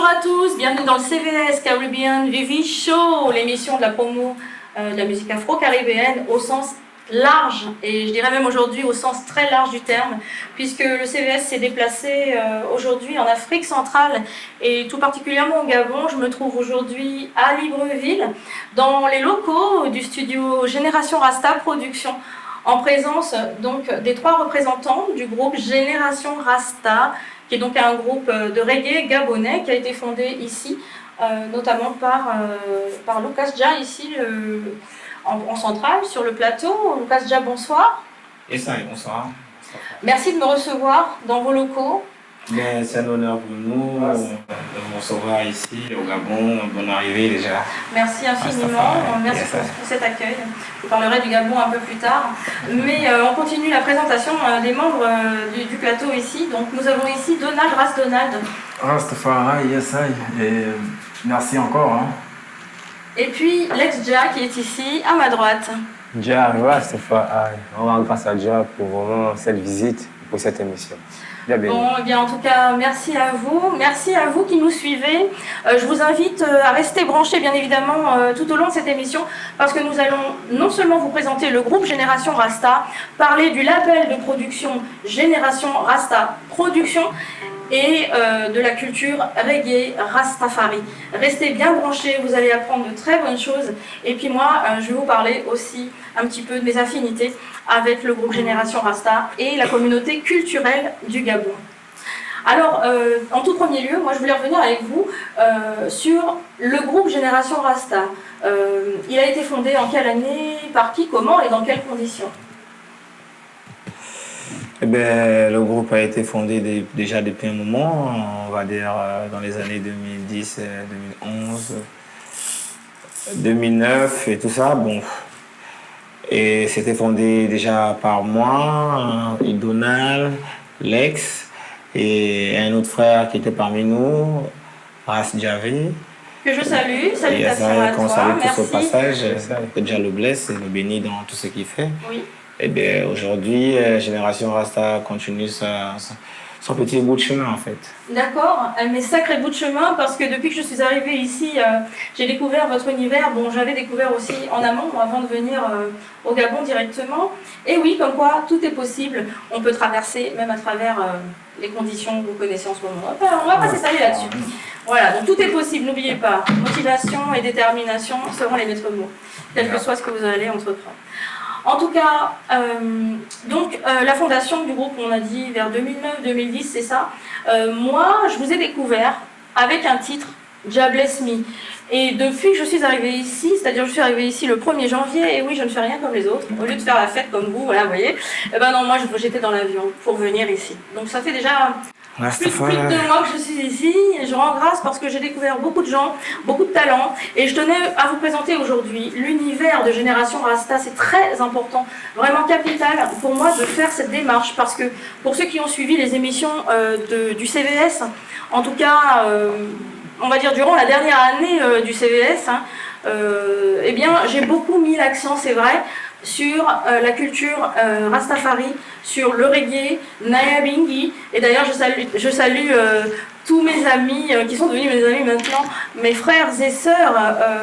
Bonjour à tous, bienvenue dans le CVS Caribbean Vivi Show, l'émission de la promo de la musique afro-caribéenne au sens large, et je dirais même aujourd'hui au sens très large du terme, puisque le CVS s'est déplacé aujourd'hui en Afrique centrale et tout particulièrement au Gabon. Je me trouve aujourd'hui à Libreville, dans les locaux du studio Génération Rasta Production, en présence donc des 3 représentants du groupe Génération Rasta, qui est donc un groupe de reggae gabonais qui a été fondé ici, notamment par Lucas Dja, ici en centrale, sur le plateau. Lucas Dja, bonsoir. Et ça, bonsoir. Merci de me recevoir dans vos locaux. C'est un honneur pour nous de vous recevoir ici au Gabon. Bonne arrivée déjà. Merci infiniment. Merci pour cet accueil. Je vous parlerai du Gabon un peu plus tard. Mais on continue la présentation des membres du plateau ici. Donc nous avons ici Donald Ras-Donald. Rastafari, yes, et merci encore. Hein. Et puis Lex Dja qui est ici à ma droite. Dja, Rastafari. On rend grâce à Dja pour vraiment cette visite, pour cette émission. Bon, eh bien, en tout cas, merci à vous qui nous suivez. Je vous invite à rester branchés, bien évidemment, tout au long de cette émission, parce que nous allons non seulement vous présenter le groupe Génération Rasta, parler du label de production Génération Rasta Production, et de la culture reggae Rastafari. Restez bien branchés, vous allez apprendre de très bonnes choses. Et puis moi, je vais vous parler aussi un petit peu de mes affinités avec le groupe Génération Rasta et la communauté culturelle du Gabon. Alors, en tout premier lieu, moi je voulais revenir avec vous sur le groupe Génération Rasta. Il a été fondé en quelle année, par qui, comment et dans quelles conditions ? Eh bien, le groupe a été fondé déjà depuis un moment, on va dire dans les années 2010, 2011, 2009 et tout ça. Bon. Et c'était fondé déjà par moi, et Donald, Lex et un autre frère qui était parmi nous, Ras Djavi. Que je salue, salutations à toi, qu'on salue merci. Tous au passage, que Dieu le blesse et le bénit dans tout ce qu'il fait. Oui. Eh bien, aujourd'hui, Génération Rasta continue son petit bout de chemin, en fait. D'accord, mais sacré bout de chemin, parce que depuis que je suis arrivée ici, j'ai découvert votre univers. Bon, j'avais découvert aussi en amont, avant de venir au Gabon directement. Et oui, comme quoi, tout est possible. On peut traverser, même à travers les conditions que vous connaissez en ce moment. On va pas s'étaler là-dessus. Voilà, donc tout est possible, n'oubliez pas. Motivation et détermination seront les maîtres mots, quel que soit ce que vous allez entreprendre. En tout cas, la fondation du groupe, on a dit vers 2009-2010, c'est ça. Moi, je vous ai découvert avec un titre, Dja Bless Me. Et depuis que je suis arrivée ici, c'est-à-dire je suis arrivée ici le 1er janvier, et oui, je ne fais rien comme les autres. Au lieu de faire la fête comme vous, voilà, vous voyez. Ben non, moi, j'étais dans l'avion pour venir ici. Donc ça fait déjà plus de 2 mois que je suis ici, et je rends grâce parce que j'ai découvert beaucoup de gens, beaucoup de talents, et je tenais à vous présenter aujourd'hui l'univers de Génération Rasta. C'est très important, vraiment capital pour moi de faire cette démarche, parce que pour ceux qui ont suivi les émissions du CVS, en tout cas, on va dire durant la dernière année du CVS, eh bien, j'ai beaucoup mis l'accent, c'est vrai, sur la culture Rastafari, sur le reggae, Nyabinghi. Et d'ailleurs, je salue tous mes amis qui sont devenus mes amis maintenant, mes frères et sœurs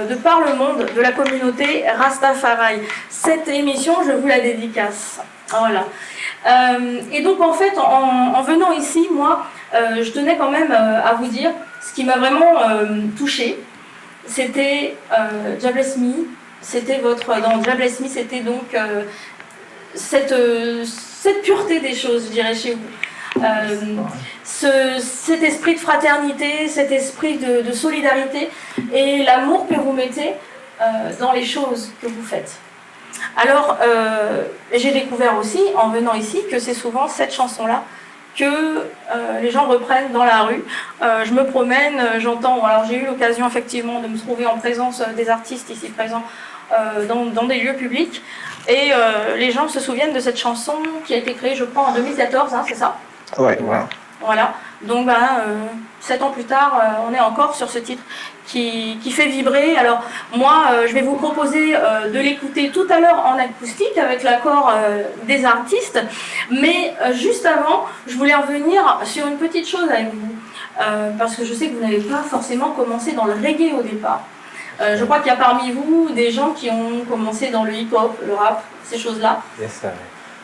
de par le monde, de la communauté Rastafari. Cette émission, je vous la dédicace. Voilà. Et donc, en fait, en venant ici, moi, je tenais quand même à vous dire ce qui m'a vraiment touchée. C'était Dja Bless Me. C'était dans Dja Bless Me, c'était donc cette pureté des choses, je dirais, chez vous. Cet esprit de fraternité, cet esprit de solidarité et l'amour que vous mettez dans les choses que vous faites. Alors, j'ai découvert aussi, en venant ici, que c'est souvent cette chanson-là que les gens reprennent dans la rue. Je me promène, j'entends... Alors j'ai eu l'occasion effectivement de me trouver en présence des artistes ici présents dans des lieux publics. Et les gens se souviennent de cette chanson qui a été créée, je crois, en 2014, hein, c'est ça ? Ouais. Voilà. Donc, 7 ans plus tard, on est encore sur ce titre qui fait vibrer. Alors, moi, je vais vous proposer de l'écouter tout à l'heure en acoustique avec l'accord des artistes. Mais juste avant, je voulais revenir sur une petite chose avec vous. parce que je sais que vous n'avez pas forcément commencé dans le reggae au départ. Je crois qu'il y a parmi vous des gens qui ont commencé dans le hip-hop, le rap, ces choses-là. Yes, sir.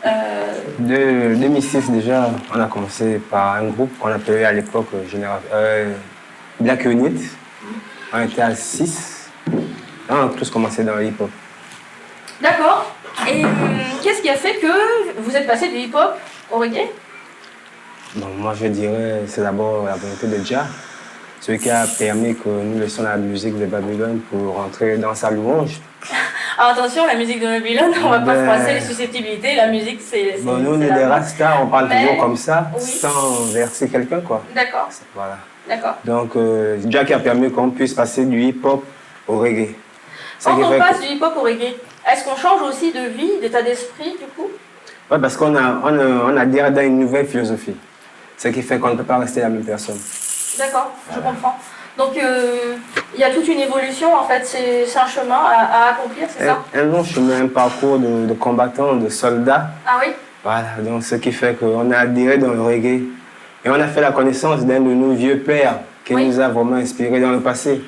Euh, De 2006 déjà, on a commencé par un groupe qu'on appelait à l'époque Black Unit. On était à 6. On a tous commencé dans le hip-hop. D'accord. Et qu'est-ce qui a fait que vous êtes passé du hip-hop au reggae? Bon, moi je dirais c'est d'abord la volonté de Jah, ce qui a permis que nous laissions la musique de Babylone pour rentrer dans sa louange. Alors attention, la musique de Babylone, on va pas se passer les susceptibilités, la musique c'est... Bon, nous on est des rastas, on parle toujours comme ça, oui. sans verser quelqu'un quoi. D'accord, Voilà. d'accord. Donc Jah qui a permis qu'on puisse passer du hip-hop au reggae. Quand on passe du hip-hop au reggae, est-ce qu'on change aussi de vie, d'état d'esprit du coup? Oui, parce qu'on on adhère dans une nouvelle philosophie. Ce qui fait qu'on ne peut pas rester la même personne. D'accord, je comprends. Donc il y a toute une évolution en fait, c'est un chemin à accomplir, c'est ça? Un long chemin, un parcours de combattants, de soldats. Ah oui? Voilà, donc ce qui fait qu'on a adhéré dans le reggae. Et on a fait la connaissance d'un de nos vieux pères qui nous a vraiment inspirés dans le passé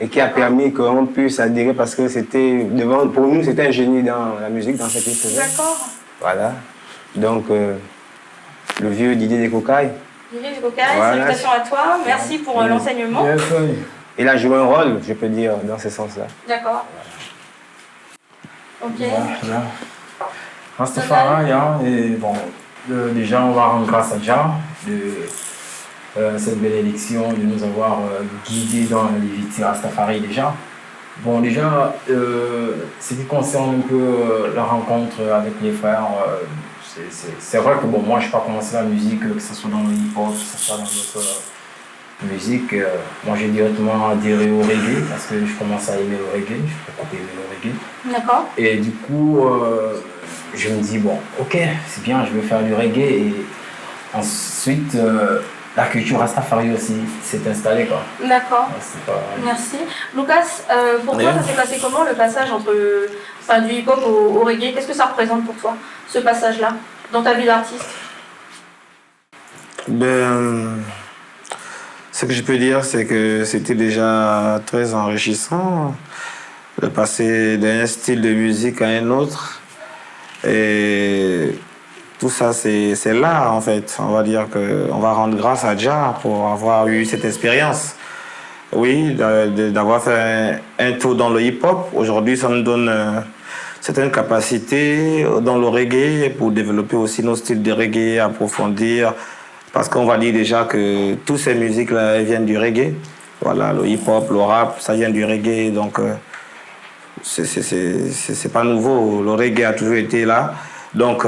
et qui a permis qu'on puisse adhérer parce que c'était, pour nous, c'était un génie dans la musique, dans ce qu'il faisait. D'accord. Voilà. Donc, le vieux Didier Descocailles. Didier Descocailles, salutations à toi, merci pour l'enseignement. Il a joué un rôle, je peux dire, dans ce sens-là. D'accord. Ok. Voilà. Rastafari, hein, et bon, déjà on va rendre grâce à Jah de cette bénédiction de nous avoir guidés dans les Rastafari déjà. Bon, déjà, ce qui concerne un peu la rencontre avec les frères, c'est vrai que bon, moi je n'ai pas commencé la musique, que ce soit dans le hip-hop, que ce soit dans d'autres musiques. Moi j'ai directement adhéré au reggae parce que je commence à aimer le reggae, je peux beaucoup aimer le reggae. D'accord. Et du coup, je me dis, bon, ok, c'est bien, je vais faire du reggae. Et ensuite, la culture Rastafari aussi s'est installée, quoi. D'accord. Pas... Merci. Lucas, pour toi, ça s'est passé comment le passage entre du hip-hop au reggae? Qu'est-ce que ça représente pour toi, ce passage-là, dans ta vie d'artiste? Ben, ce que je peux dire, c'est que c'était déjà très enrichissant de passer d'un style de musique à un autre. Et tout ça, c'est là, en fait. On va dire qu'on va rendre grâce à Jah pour avoir eu cette expérience. Oui, d'avoir fait un tour dans le hip-hop. Aujourd'hui, ça nous donne certaines capacités dans le reggae pour développer aussi nos styles de reggae, approfondir. Parce qu'on va dire déjà que toutes ces musiques-là viennent du reggae. Voilà, le hip-hop, le rap, ça vient du reggae. Donc, c'est pas nouveau. Le reggae a toujours été là. Donc,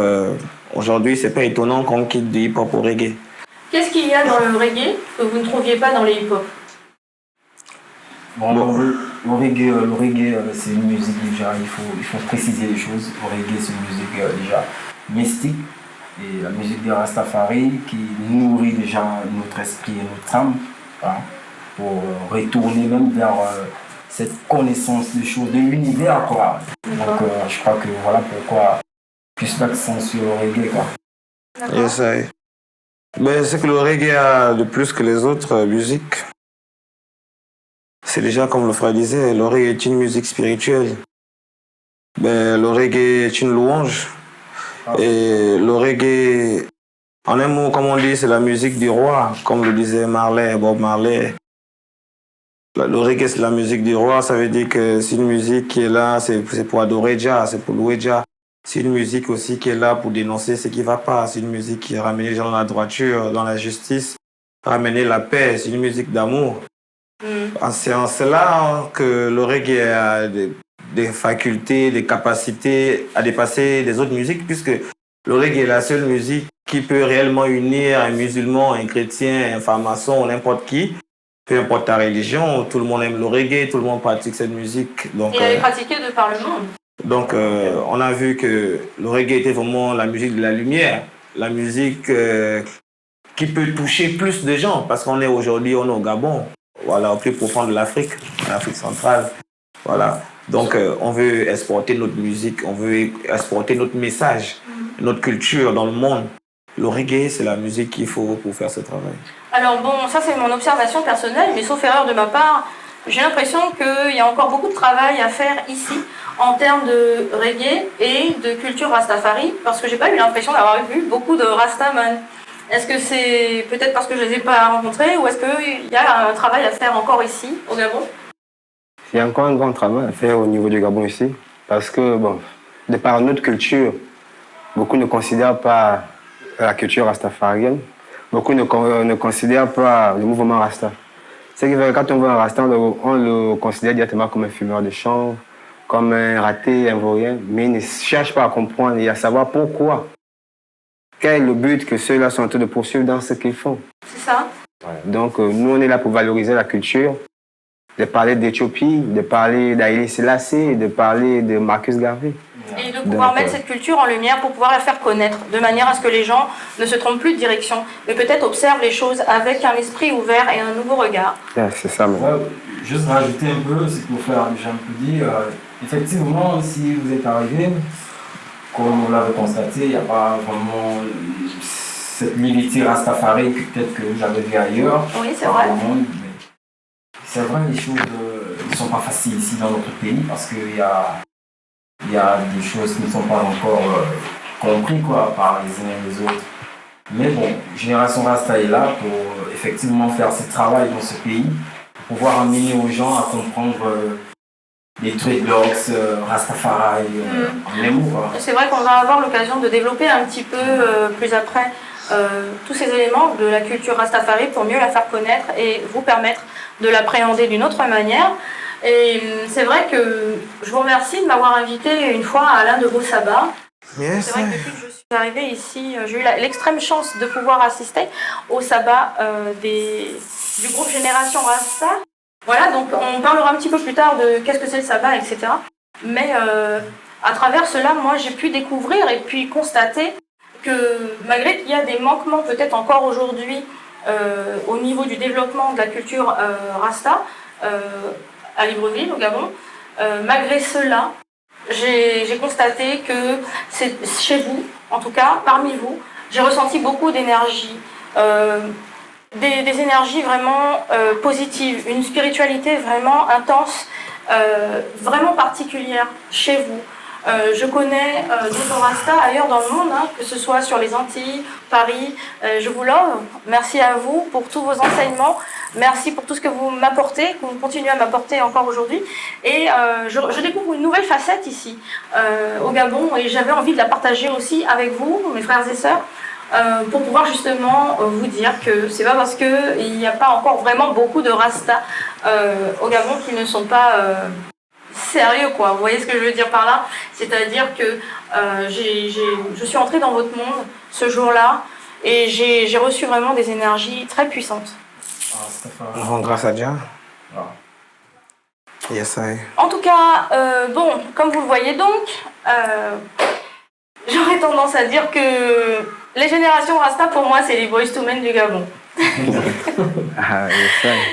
aujourd'hui, c'est pas étonnant qu'on quitte du hip-hop au reggae. Qu'est-ce qu'il y a dans le reggae que vous ne trouviez pas dans les hip-hop? Bon, le reggae c'est une musique déjà, il faut préciser les choses. Le reggae, c'est une musique déjà mystique. Et la musique des Rastafari qui nourrit déjà notre esprit et notre âme, hein, pour retourner même vers cette connaissance des choses, de l'univers, quoi. Donc je crois que voilà pourquoi plus l'accent sur le reggae, quoi. Yes, ben, c'est que le reggae a de plus que les autres musiques. C'est déjà comme le frère disait, le reggae est une musique spirituelle. Ben, le reggae est une louange. Et le reggae, en un mot, comme on dit, c'est la musique du roi, comme le disait Bob Marley. Le reggae, c'est la musique du roi, ça veut dire que c'est une musique qui est là, c'est pour adorer Jah, c'est pour louer Jah. C'est une musique aussi qui est là pour dénoncer ce qui ne va pas. C'est une musique qui ramène les gens dans la droiture, dans la justice, ramener la paix. C'est une musique d'amour. C'est en cela que le reggae a des facultés, des capacités à dépasser les autres musiques, puisque le reggae est la seule musique qui peut réellement unir un musulman, un chrétien, un franc-maçon, n'importe qui. Peu importe ta religion, tout le monde aime le reggae, tout le monde pratique cette musique. Donc, et elle est pratiquée de par le monde. Donc, on a vu que le reggae était vraiment la musique de la lumière, la musique qui peut toucher plus de gens, parce qu'on est aujourd'hui, on est au Gabon, voilà, au plus profond de l'Afrique, en Afrique centrale. Voilà. Donc, on veut exporter notre musique, on veut exporter notre message, notre culture dans le monde. Le reggae, c'est la musique qu'il faut pour faire ce travail. Alors bon, ça c'est mon observation personnelle, mais sauf erreur de ma part, j'ai l'impression qu'il y a encore beaucoup de travail à faire ici en termes de reggae et de culture rastafari, parce que j'ai pas eu l'impression d'avoir vu beaucoup de rastaman. Est-ce que c'est peut-être parce que je les ai pas rencontrés, ou est-ce qu'il y a un travail à faire encore ici, au Gabon? Il y a encore un grand travail à faire au niveau du Gabon ici, parce que, bon, de par notre culture, beaucoup ne considèrent pas la culture rastafarienne, beaucoup ne considèrent pas le mouvement Rasta. C'est que quand on voit un Rasta, on le considère directement comme un fumeur de chanvre, comme un raté, un vaurien, mais ils ne cherchent pas à comprendre et à savoir pourquoi. Quel est le but que ceux-là sont en train de poursuivre dans ce qu'ils font. C'est ça? Voilà. Donc, nous, on est là pour valoriser la culture, de parler d'Éthiopie, de parler d'Haïlé Sélassié, de parler de Marcus Garvey. Et de pouvoir mettre cette culture en lumière pour pouvoir la faire connaître, de manière à ce que les gens ne se trompent plus de direction, mais peut-être observent les choses avec un esprit ouvert et un nouveau regard. Yeah, c'est ça, maintenant. Juste rajouter un peu, c'est pour faire, j'ai un peu dit, effectivement, si vous êtes arrivé, comme on l'avait constaté, il n'y a pas vraiment cette milité Rastafari que peut-être que j'avais vu ailleurs. Oui, c'est vrai. Dans le monde, mais c'est vrai, les choses ne sont pas faciles ici dans notre pays parce qu'il y a des choses qui ne sont pas encore comprises par les uns et les autres. Mais bon, Génération Rasta est là pour effectivement faire ce travail dans ce pays, pour pouvoir amener aux gens à comprendre les dreadlocks, Rastafari, en les mots. C'est vrai qu'on va avoir l'occasion de développer un petit peu plus après tous ces éléments de la culture Rastafari pour mieux la faire connaître et vous permettre de l'appréhender d'une autre manière. Et c'est vrai que je vous remercie de m'avoir invité une fois à l'un de vos sabbats. Yes. C'est vrai que depuis que je suis arrivée ici, j'ai eu l'extrême chance de pouvoir assister au sabbat du groupe Génération Rasta. Voilà, donc on parlera un petit peu plus tard de qu'est-ce que c'est le sabbat, etc. Mais à travers cela, moi j'ai pu découvrir et puis constater que malgré qu'il y a des manquements peut-être encore aujourd'hui au niveau du développement de la culture Rasta, à Libreville, au Gabon. Malgré cela, j'ai constaté que c'est chez vous, en tout cas parmi vous, j'ai ressenti beaucoup d'énergie, des énergies vraiment positives, une spiritualité vraiment intense, vraiment particulière chez vous. Je connais d'autres Rastas ailleurs dans le monde, hein, que ce soit sur les Antilles, Paris. Je vous love. Merci à vous pour tous vos enseignements. Merci pour tout ce que vous m'apportez, que vous continuez à m'apporter encore aujourd'hui. Et je découvre une nouvelle facette ici, au Gabon, et j'avais envie de la partager aussi avec vous, mes frères et sœurs, pour pouvoir justement vous dire que c'est pas parce qu'il n'y a pas encore vraiment beaucoup de Rastas au Gabon qu'ils ne sont pas sérieux, quoi. Vous voyez ce que je veux dire par là? C'est-à-dire que je suis entrée dans votre monde ce jour-là et j'ai reçu vraiment des énergies très puissantes. On rend grâce à Dieu. Yes, I. En tout cas, bon, comme vous le voyez donc, j'aurais tendance à dire que les générations Rasta, pour moi, c'est les Boyz II Men du Gabon.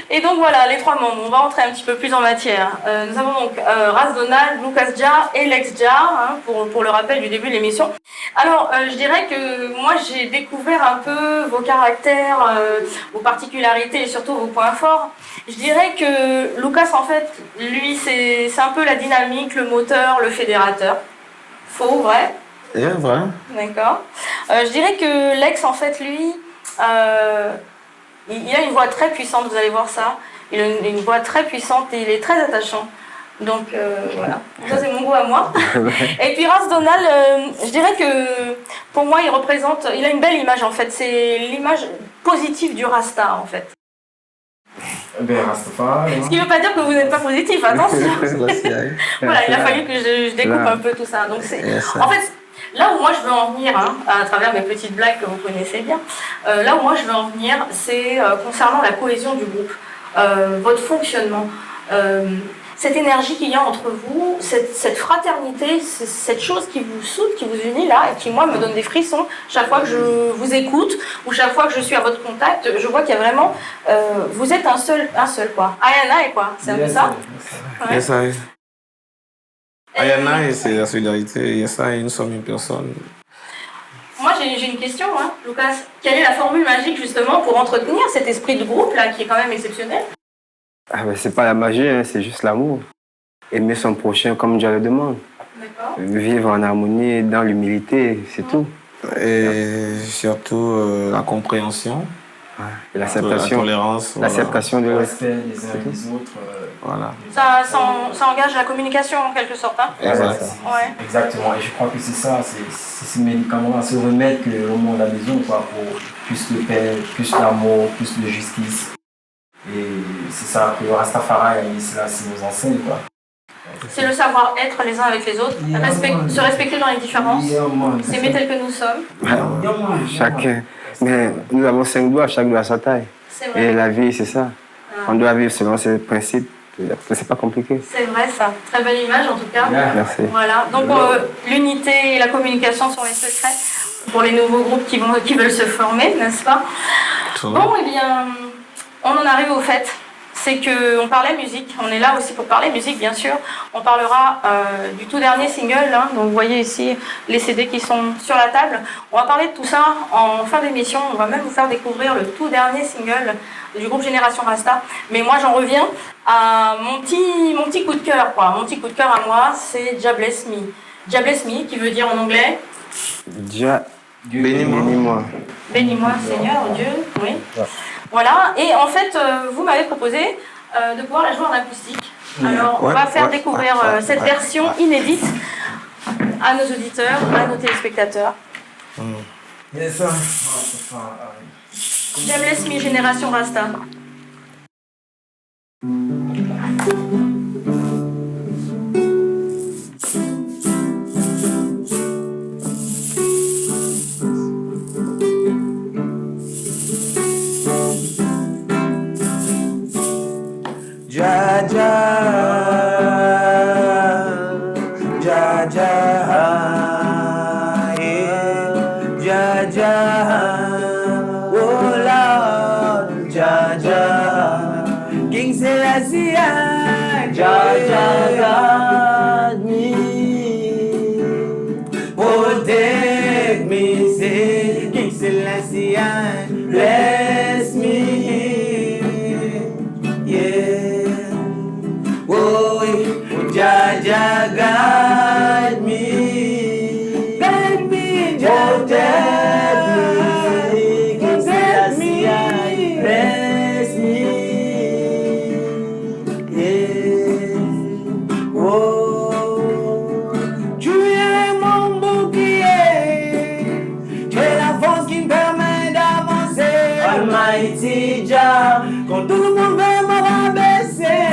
Et donc voilà, les trois membres, on va entrer un petit peu plus en matière. Nous avons donc Ras Donald, Lucas Jah et Lex Jah, hein, pour le rappel du début de l'émission. Alors, je dirais que moi j'ai découvert un peu vos caractères, vos particularités et surtout vos points forts. Je dirais que Lucas, en fait, lui, c'est un peu la dynamique, le moteur, le fédérateur. Faux, vrai? Yeah, vrai. D'accord. Je dirais que Lex, en fait, lui, il a une voix très puissante, vous allez voir ça. Il a une voix très puissante et il est très attachant. Donc voilà, ça c'est mon goût à moi. Et puis Ras Donald, je dirais que pour moi il a une belle image en fait. C'est l'image positive du Rasta en fait. Ben, Rastafari. Ce qui ne veut pas dire que vous n'êtes pas positif, attention. Voilà, il a fallu que je découpe un peu tout ça. Donc c'est, en fait, là où moi je veux en venir, hein, à travers mes petites blagues que vous connaissez bien, là où moi je veux en venir, c'est concernant la cohésion du groupe, votre fonctionnement, cette énergie qu'il y a entre vous, cette fraternité, cette chose qui vous soude, qui vous unit là, et qui moi me donne des frissons chaque fois que je vous écoute, ou chaque fois que je suis à votre contact, je vois qu'il y a vraiment, vous êtes un seul quoi. Ayana et quoi, c'est un peu ça. Yes, I. Ayana, c'est la solidarité. Yes, I, nous sommes une personne. moi j'ai une question, hein, Lucas. Quelle est la formule magique justement pour entretenir cet esprit de groupe là qui est quand même exceptionnel? Ah, mais c'est pas la magie, hein, c'est juste l'amour. Aimer son prochain comme Dieu le demande. D'accord. Vivre en harmonie, dans l'humilité, c'est tout. Et surtout la compréhension, Ouais. Et la l'acceptation. tolérance. Voilà. L'acceptation de Le l'autre. respect des uns et des autres. Voilà. Ça engage la communication en quelque sorte. Hein. Exact. Ouais. Exactement, et je crois que c'est ça, c'est ce médicament, ce remède que le monde a besoin quoi, pour plus de paix, plus d'amour, plus de justice. Et c'est ça que Rastafari nous enseigne. Quoi. C'est le savoir-être les uns avec les autres, se respecter dans les différences, s'aimer tel que nous sommes. Chacun. Mais nous avons 5 doigts, chaque doigt à sa taille. C'est vrai. Et la vie, c'est ça. On doit vivre selon ces principes. C'est pas compliqué. C'est vrai ça. Très belle image en tout cas. Merci. Voilà. Donc l'unité et la communication sont les secrets pour les nouveaux groupes qui veulent se former, n'est-ce pas? Bon, eh bien, on en arrive au fait. C'est qu'on parlait musique, on est là aussi pour parler musique bien sûr. On parlera du tout dernier single, hein. Donc vous voyez ici les CD qui sont sur la table. On va parler de tout ça en fin d'émission, on va même vous faire découvrir le tout dernier single du groupe Génération Rasta. Mais moi j'en reviens à mon petit coup de cœur, quoi. Mon petit coup de cœur à moi, c'est Jah Bless Me. Jah Bless Me qui veut dire en anglais Dieu, Bénis-moi. bénis-moi. Bénis-moi Seigneur, Dieu, oui. Voilà, et en fait, vous m'avez proposé de pouvoir la jouer en acoustique. Alors, on va faire découvrir cette version inédite à nos auditeurs, à nos téléspectateurs. Yes, Jah Bless Me, Génération Rasta. Jah Jah, Jah Jah, yeah. Jah Jah, oh Lord, Jah Jah, King Selassie, Jah Jah, guide me, protect me, say King Selassie, bless me. Jah Jah, guide me, protect me, bless me, yeah. Oh, tu es mon bouclier, tu es la force qui me permet d'avancer. Almighty Jah, quand tout le monde veut me rabaisser,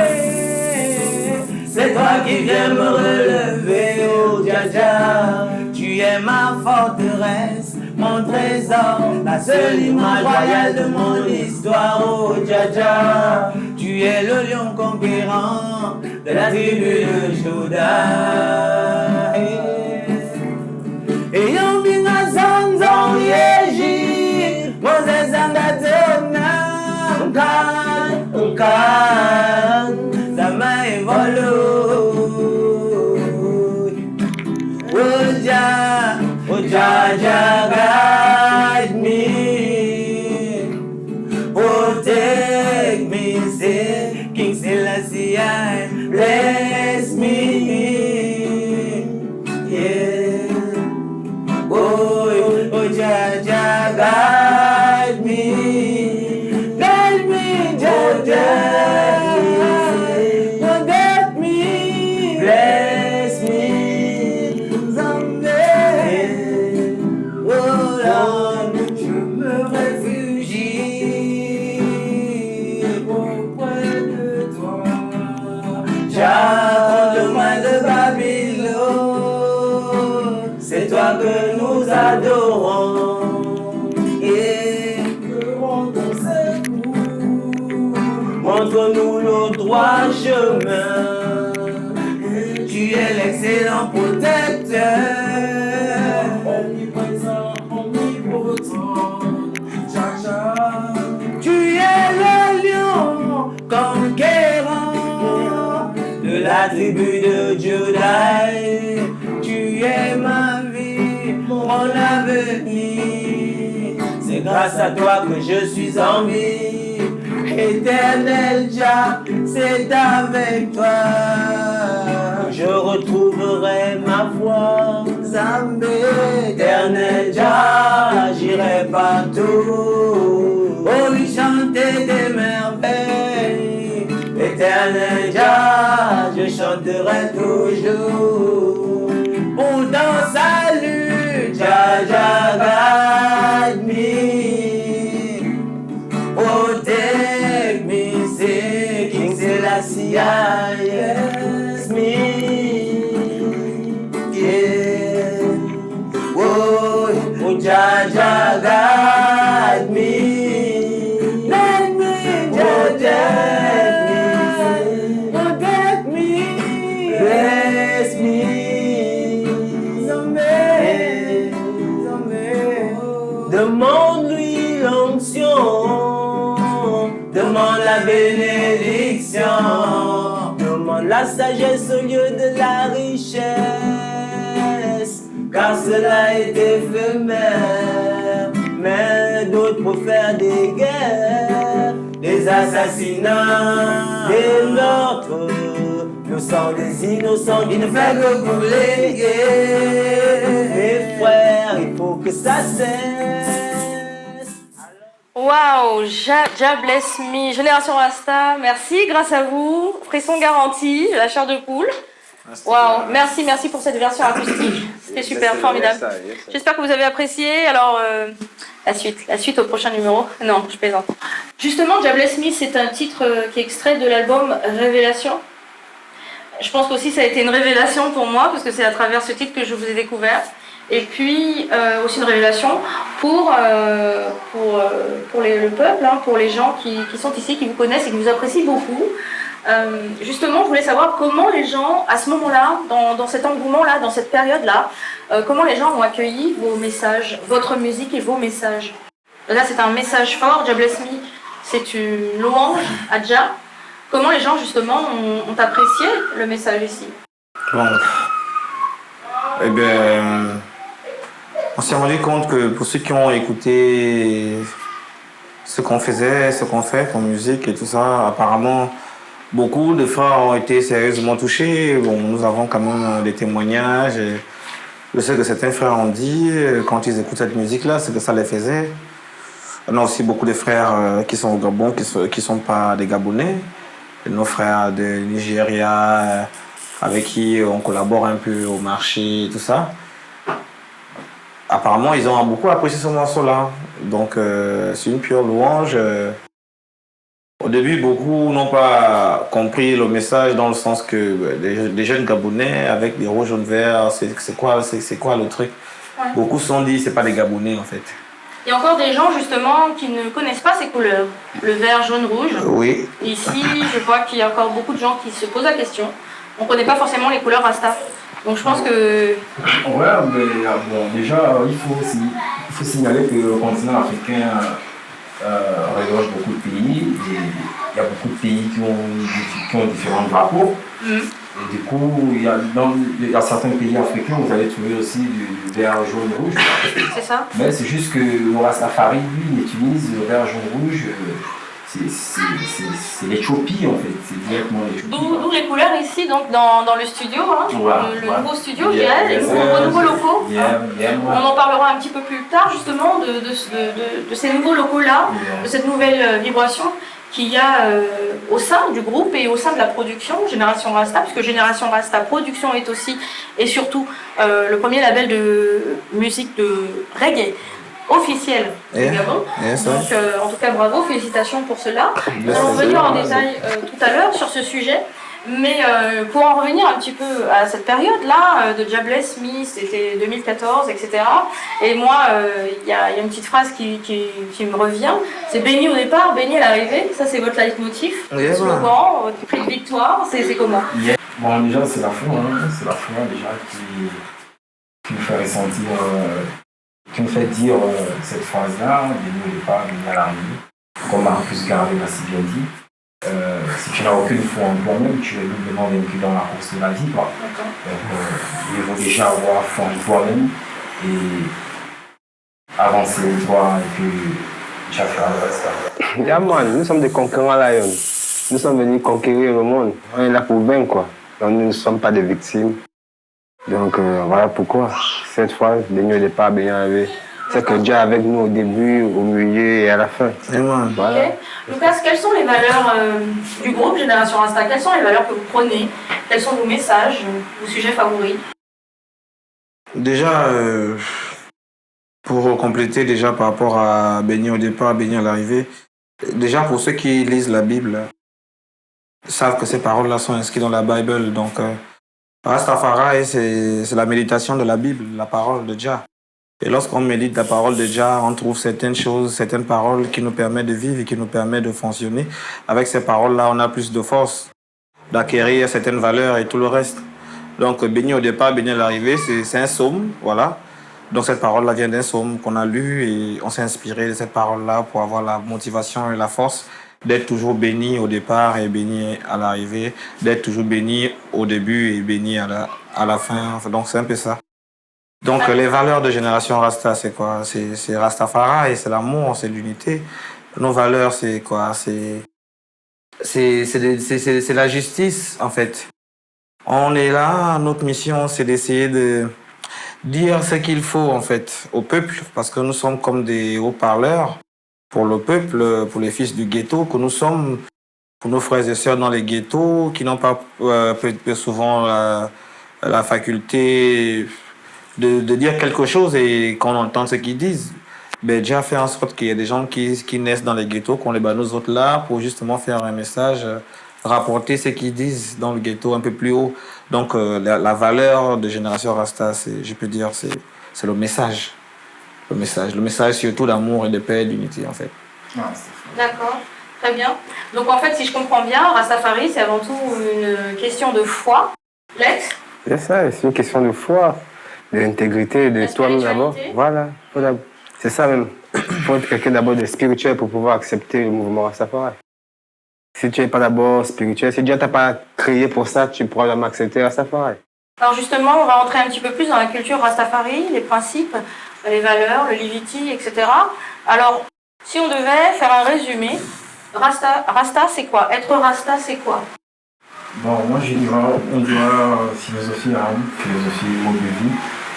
c'est toi qui viens me relever, oh Jah Jah. Tu es ma forteresse, mon trésor, la seule image royale de mon histoire, oh Jah Jah. Tu es le lion conquérant de la tribu de Juda. Et on vient à Zanzan, Yéji, Moses Andatona, Unkan, Zama et Volo. Oh Jah, guide me, protect me, say King Selassie, bless me, yeah. Oh Jah, guide me, Jah Jah, protect me, bless me. Je me réfugie auprès de toi. Jah, loin de Babylone, c'est toi que nous adorons. Et que rendons secours, montre-nous le droit chemin. Tu es l'excellent protecteur. Tu es le lion conquérant de la tribu de Juda. Tu es ma vie, mon mon avenir. C'est grâce à toi que je suis en vie. Éternel Jah, c'est avec toi que je retrouverai ma foi. Zambé, éternel Jah, j'irai partout. Oh lui chanter des merveilles. Éternel Jah, je chanterai toujours. Pour ton salut, Jah Jah guide me. Protect me, say King Selassie, yes me. Yeah. Oh, Jah Jah guide me. Let me protect me. Bless me. Demande-lui l'onction, demande la bénédiction, demande la sagesse au lieu de la richesse, car cela est éphémère. Mais d'autres pour faire des guerres, des assassinats, des meurtres, le sang des innocents qui ne fait que brûler. Mes frères, il faut que ça cesse. Waouh, Jah bless me, Génération Rasta, merci, grâce à vous, frisson garanti, la chair de poule. Waouh, merci pour cette version acoustique, c'était super, formidable. J'espère que vous avez apprécié. Alors, la suite au prochain numéro. Non, je plaisante. Justement, Jah bless me, c'est un titre qui est extrait de l'album Révélation. Je pense qu'aussi ça a été une révélation pour moi, parce que c'est à travers ce titre que je vous ai découvert. Et puis aussi une révélation pour le peuple, hein, pour les gens qui sont ici, qui vous connaissent et qui vous apprécient beaucoup. Justement, je voulais savoir comment les gens, à ce moment-là, dans cet engouement-là, dans cette période-là, comment les gens ont accueilli vos messages, votre musique et vos messages. Là, c'est un message fort, Jah bless me, c'est une louange à Jah. Comment les gens, justement, ont apprécié le message ici? Bon. Eh bien, on s'est rendu compte que pour ceux qui ont écouté ce qu'on faisait, ce qu'on fait comme musique et tout ça, apparemment, beaucoup de frères ont été sérieusement touchés. Bon, nous avons quand même des témoignages. Et je sais que certains frères ont dit, quand ils écoutent cette musique-là, c'est que ça les faisait. On a aussi beaucoup de frères qui sont au Gabon, qui ne sont pas des Gabonais. Et nos frères de Nigeria, avec qui on collabore un peu au marché et tout ça. Apparemment, ils ont beaucoup apprécié ce morceau-là. Donc, c'est une pure louange. Au début, beaucoup n'ont pas compris le message dans le sens que des jeunes Gabonais avec des rouges, jaunes, verts, c'est quoi le truc? Ouais. Beaucoup se sont dit, c'est pas des Gabonais en fait. Il y a encore des gens justement qui ne connaissent pas ces couleurs, le vert, jaune, rouge. Oui. Ici, je vois qu'il y a encore beaucoup de gens qui se posent la question. On ne connaît pas forcément les couleurs Rasta. Donc je pense que... Ouais, mais bon, déjà, il faut signaler que le continent africain regorge beaucoup de pays. Et il y a beaucoup de pays qui ont différents drapeaux. Et du coup, il y a certains pays africains, vous allez trouver aussi du vert, jaune, rouge. C'est ça. Mais c'est juste que le Rastafari, lui, il utilise le vert, jaune, rouge. C'est l'Éthiopie en fait, c'est directement l'Éthiopie. D'où les couleurs ici, donc dans le studio, hein, le nouveau studio, je dirais, les nouveaux locaux. On en parlera un petit peu plus tard justement de ces nouveaux locaux-là, de cette nouvelle vibration qu'il y a au sein du groupe et au sein de la production Génération Rasta, puisque Génération Rasta Production est aussi et surtout le premier label de musique de reggae officiel du Gabon. Donc, en tout cas, bravo, félicitations pour cela. Nous allons revenir en détail tout à l'heure sur ce sujet. Mais pour en revenir un petit peu à cette période-là, de Jah bless me, c'était 2014, etc. Et moi, il y a une petite phrase qui me revient. C'est béni au départ, béni à l'arrivée. Ça, c'est votre leitmotiv. Slogan, votre prix de victoire. C'est comment? Bon, déjà, c'est la foi. Hein. C'est la foi déjà qui me fait ressentir... qui me fait dire cette phrase-là, béni au départ, béni à l'arrivée. Comme Marcus Garvey l'a si bien dit, si tu n'as aucune foi en toi-même, tu es doublement vaincu dans la course de la vie. Quoi. Il faut déjà avoir foi en toi-même et avancer, toi, et puis déjà faire le reste. Yeah, man, nous sommes des conquérants Lion. Nous sommes venus conquérir le monde. On est là pour vaincre, quoi. Donc nous ne sommes pas des victimes. Donc voilà pourquoi. Cette fois, béni au départ, béni arrivé. C'est que Dieu est avec nous au début, au milieu et à la fin. Amen. Voilà. Ok. Lucas, quelles sont les valeurs du groupe Génération Rasta? Quelles sont les valeurs que vous prenez? Quels sont vos messages, vos sujets favoris? Déjà, pour compléter déjà par rapport à béni au départ, béni à l'arrivée, déjà pour ceux qui lisent la Bible, savent que ces paroles-là sont inscrites dans la Bible. Donc, Rastafari, c'est la méditation de la Bible, la parole de Dieu. Et lorsqu'on médite la parole de Dieu, on trouve certaines choses, certaines paroles qui nous permettent de vivre et qui nous permettent de fonctionner. Avec ces paroles-là, on a plus de force d'acquérir certaines valeurs et tout le reste. Donc, béni au départ, béni à l'arrivée, c'est un psaume, voilà. Donc, cette parole-là vient d'un psaume qu'on a lu et on s'est inspiré de cette parole-là pour avoir la motivation et la force d'être toujours béni au départ et béni à l'arrivée, d'être toujours béni au début et béni à la fin. Donc, c'est un peu ça. Donc, les valeurs de Génération Rasta, c'est quoi? C'est Rastafari, c'est l'amour, c'est l'unité. Nos valeurs, c'est quoi? C'est la justice, en fait. On est là, notre mission, c'est d'essayer de dire ce qu'il faut, en fait, au peuple, parce que nous sommes comme des haut-parleurs pour le peuple, pour les fils du ghetto que nous sommes, pour nos frères et sœurs dans les ghettos, qui n'ont pas souvent la faculté de dire quelque chose et qu'on entende ce qu'ils disent. Ben, déjà fait en sorte qu'il y ait des gens qui naissent dans les ghettos, qu'on les bat nous autres là, pour justement faire un message, rapporter ce qu'ils disent dans le ghetto un peu plus haut. Donc, la valeur de Génération Rasta, je peux dire, c'est le message. Le message surtout d'amour et de paix et d'unité, en fait. D'accord, très bien. Donc en fait, si je comprends bien, Rastafari, c'est avant tout une question de foi. Lex? C'est ça, c'est une question de foi, d'intégrité, de La toi-même d'abord. spiritualité. Voilà, c'est ça même. Il faut être quelqu'un d'abord de spirituel pour pouvoir accepter le mouvement Rastafari. Si tu n'es pas d'abord spirituel, si Dieu t'a pas créé pour ça, tu ne pourras jamais accepter Rastafari. Alors justement, on va rentrer un petit peu plus dans la culture Rastafari, les principes, les valeurs, le Liviti, etc. Alors, si on devait faire un résumé, Rasta c'est quoi? Être Rasta, c'est quoi? Bon, moi je dirais, on dirait philosophie arabe, philosophie mode de vie.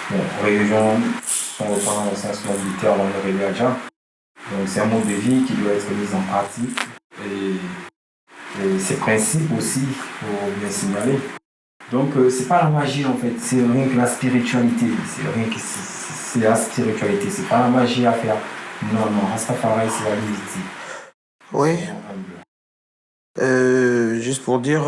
Bon, religion, si on reprend au sens noble du terme, on aurait déjà. Donc c'est un mode de vie qui doit être mis en pratique. Et ses principes aussi, il faut bien signaler. Donc c'est pas la magie en fait, c'est rien que la spiritualité. C'est la spiritualité, c'est pas la magie à faire. Non, Rastafari c'est la vérité. Oui. Juste pour dire,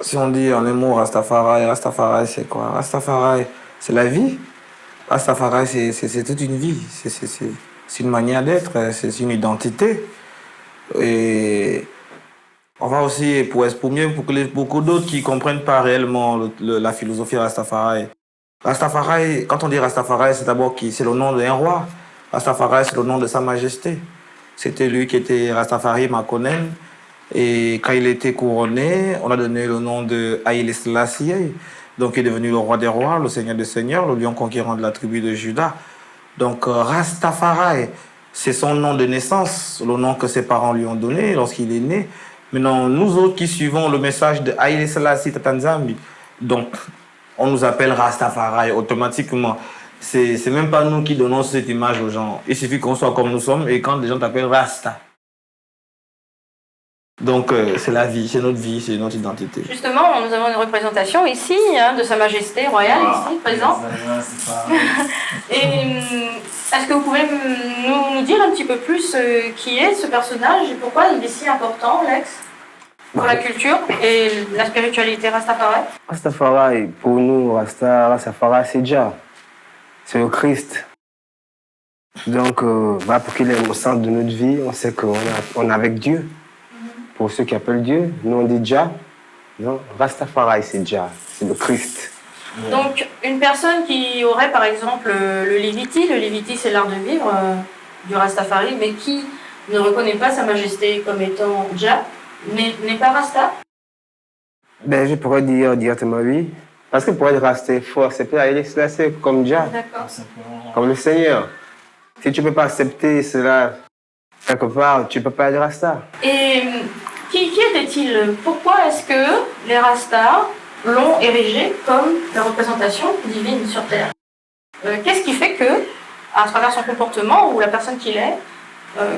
si on dit en un mot Rastafari c'est quoi? Rastafari c'est la vie. Rastafari c'est toute une vie, c'est une manière d'être, c'est une identité. Et on va aussi, pour que beaucoup d'autres qui ne comprennent pas réellement la philosophie Rastafari. Rastafari, quand on dit Rastafari, c'est d'abord c'est le nom d'un roi. Rastafari, c'est le nom de Sa Majesté. C'était lui qui était Rastafari Makonnen. Et quand il était couronné, on a donné le nom de Haïlé Selassie. Donc il est devenu le roi des rois, le seigneur des seigneurs, le lion conquérant de la tribu de Juda. Donc Rastafari, c'est son nom de naissance, le nom que ses parents lui ont donné lorsqu'il est né. Maintenant, nous autres qui suivons le message de Haïlé Selassie Tatanzambi, donc on nous appelle Rastafari automatiquement. C'est même pas nous qui donnons cette image aux gens. Il suffit qu'on soit comme nous sommes et quand les gens t'appellent Rasta. Donc c'est la vie, c'est notre vie, c'est notre identité. Justement, nous avons une représentation ici de Sa Majesté royale, ici, présente. Et est-ce que vous pouvez nous dire un petit peu plus qui est ce personnage et pourquoi il est si important, Lex, pour la culture et la spiritualité Rastafari? Rastafari, pour nous, Rastafari, c'est Jah. C'est le Christ. Donc, pour qu'il est au centre de notre vie, on sait qu'on est avec Dieu. Pour ceux qui appellent Dieu, nous on dit Jah. Non, Rastafari, c'est Jah, c'est le Christ. Donc, une personne qui aurait par exemple le Liviti c'est l'art de vivre du Rastafari, mais qui ne reconnaît pas Sa Majesté comme étant Jah, n'est pas Rasta? Ben, je pourrais dire directement oui. Parce que pour être resté fort, accepter Haïlé Selassie comme Jah, D'accord. Simplement. comme le Seigneur. Si tu ne peux pas accepter cela quelque part, tu ne peux pas être Rasta. Et qui était-il? Pourquoi est-ce que les Rastas l'ont érigé comme la représentation divine sur Terre? Qu'est-ce qui fait que, à travers son comportement ou la personne qu'il est,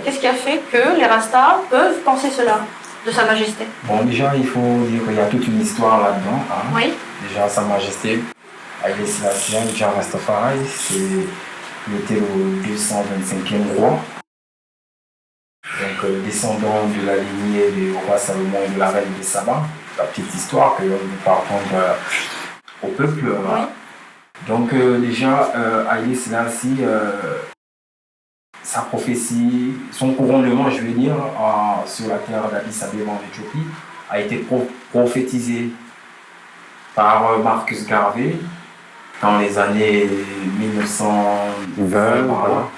qu'est-ce qui a fait que les Rastas peuvent penser cela de Sa Majesté? Bon, déjà, il faut dire qu'il y a toute une histoire là-dedans. Hein. Oui. Déjà, Sa Majesté, Haïlé Selassie, Jah Rastafari, il était le 225e roi. Donc, descendant de la lignée du roi Salomon et de la reine de Saba. La petite histoire que l'on peut apprendre au peuple. Oui. Donc, déjà, Haïlé Selassie, sa prophétie, son couronnement, je veux dire, sur la terre d'Addis Abeba en Éthiopie, a été prophétisé par Marcus Garvey dans les années 1920. Voilà.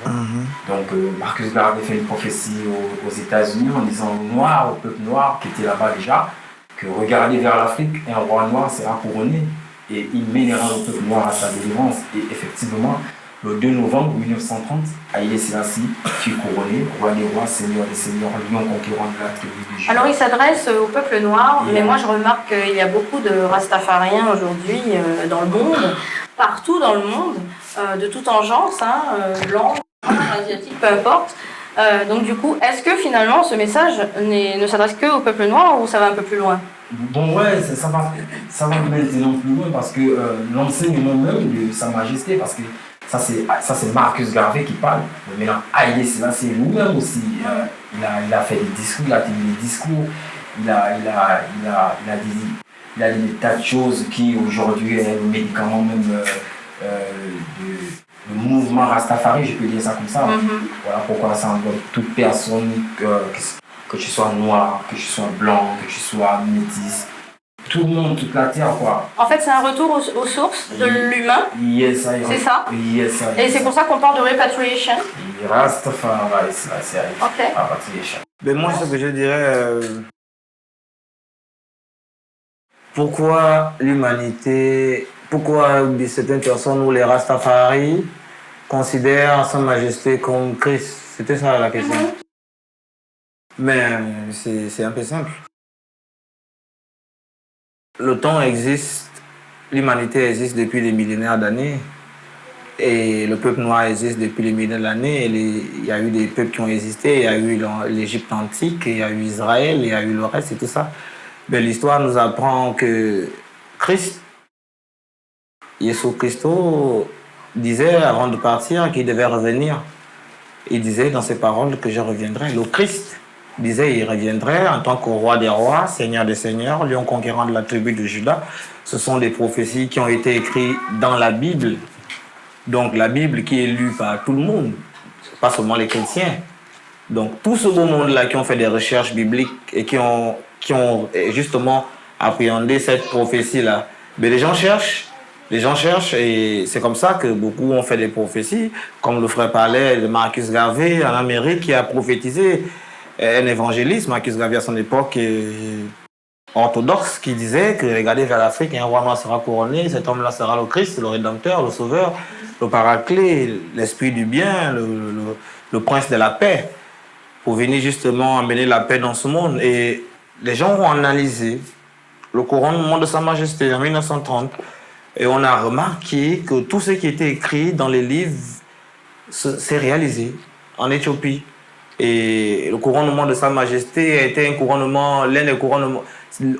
Donc Marcus Garvey fait une prophétie aux États-Unis en disant aux Noirs, au peuple noir qui était là-bas déjà, que regardez vers l'Afrique, un roi noir sera couronné et il mènera le peuple noir à sa délivrance. Et effectivement, le 2 novembre 1930, Haïlé Selassie fut couronné, roi des rois, seigneur des seigneurs, lion conquérant de la tribu de Juda. Alors il s'adresse au peuple noir, mais moi je remarque qu'il y a beaucoup de Rastafariens aujourd'hui dans le monde, partout dans le monde, de toute engeance, blanc, asiatique, peu importe. Donc du coup, est-ce que finalement ce message ne s'adresse que au peuple noir ou ça va un peu plus loin? Bon, ouais, ça va maintenant plus loin parce que l'enseignement même de Sa Majesté, parce que ça c'est Marcus Garvey qui parle, mais maintenant Haïlé Selassie lui-même aussi, il a fait des discours, il a tenu des discours, il a dit des tas de choses qui aujourd'hui est le médicament même le mouvement Rastafari, je peux dire ça comme ça. Voilà pourquoi ça englobe toute personne, que tu sois noir, que tu sois blanc, que tu sois métis, tout le monde, toute la terre, quoi. En fait, c'est un retour aux sources de l'humain. Yes, C'est ça. Yes, Et c'est pour ça qu'on parle de repatriation. Rastafari, c'est Ok. repatriation. Mais moi, ce que je dirais, pourquoi l'humanité, pourquoi certaines personnes ou les Rastafari considèrent Sa Majesté comme Christ? C'était ça la question. Mais c'est un peu simple. Le temps existe, l'humanité existe depuis des millénaires d'années. Et le peuple noir existe depuis des millénaires d'années. Il y a eu des peuples qui ont existé. Il y a eu l'Égypte antique, il y a eu Israël, il y a eu le reste et tout ça. Mais l'histoire nous apprend que Christ, Jésus Christo, disait avant de partir qu'il devait revenir. Il disait dans ses paroles que je reviendrai. Le Christ disait qu'il reviendrait en tant que roi des rois, seigneur des seigneurs, lion conquérant de la tribu de Juda. Ce sont des prophéties qui ont été écrites dans la Bible. Donc la Bible qui est lue par tout le monde, pas seulement les chrétiens. Donc tout ce beau monde-là qui ont fait des recherches bibliques et qui ont justement appréhendé cette prophétie-là. Mais les gens cherchent et c'est comme ça que beaucoup ont fait des prophéties, comme le frère parlait de Marcus Garvey en Amérique qui a prophétisé un évangéliste, Marcus Garvey à son époque orthodoxe, qui disait que regardez vers l'Afrique, un roi noir sera couronné, cet homme-là sera le Christ, le Rédempteur, le Sauveur, le Paraclet, l'Esprit du bien, le Prince de la paix, pour venir justement amener la paix dans ce monde. Et les gens ont analysé le couronnement de Sa Majesté en 1930 et on a remarqué que tout ce qui était écrit dans les livres s'est réalisé en Éthiopie. Et le couronnement de Sa Majesté a été un couronnement, l'un des couronnements,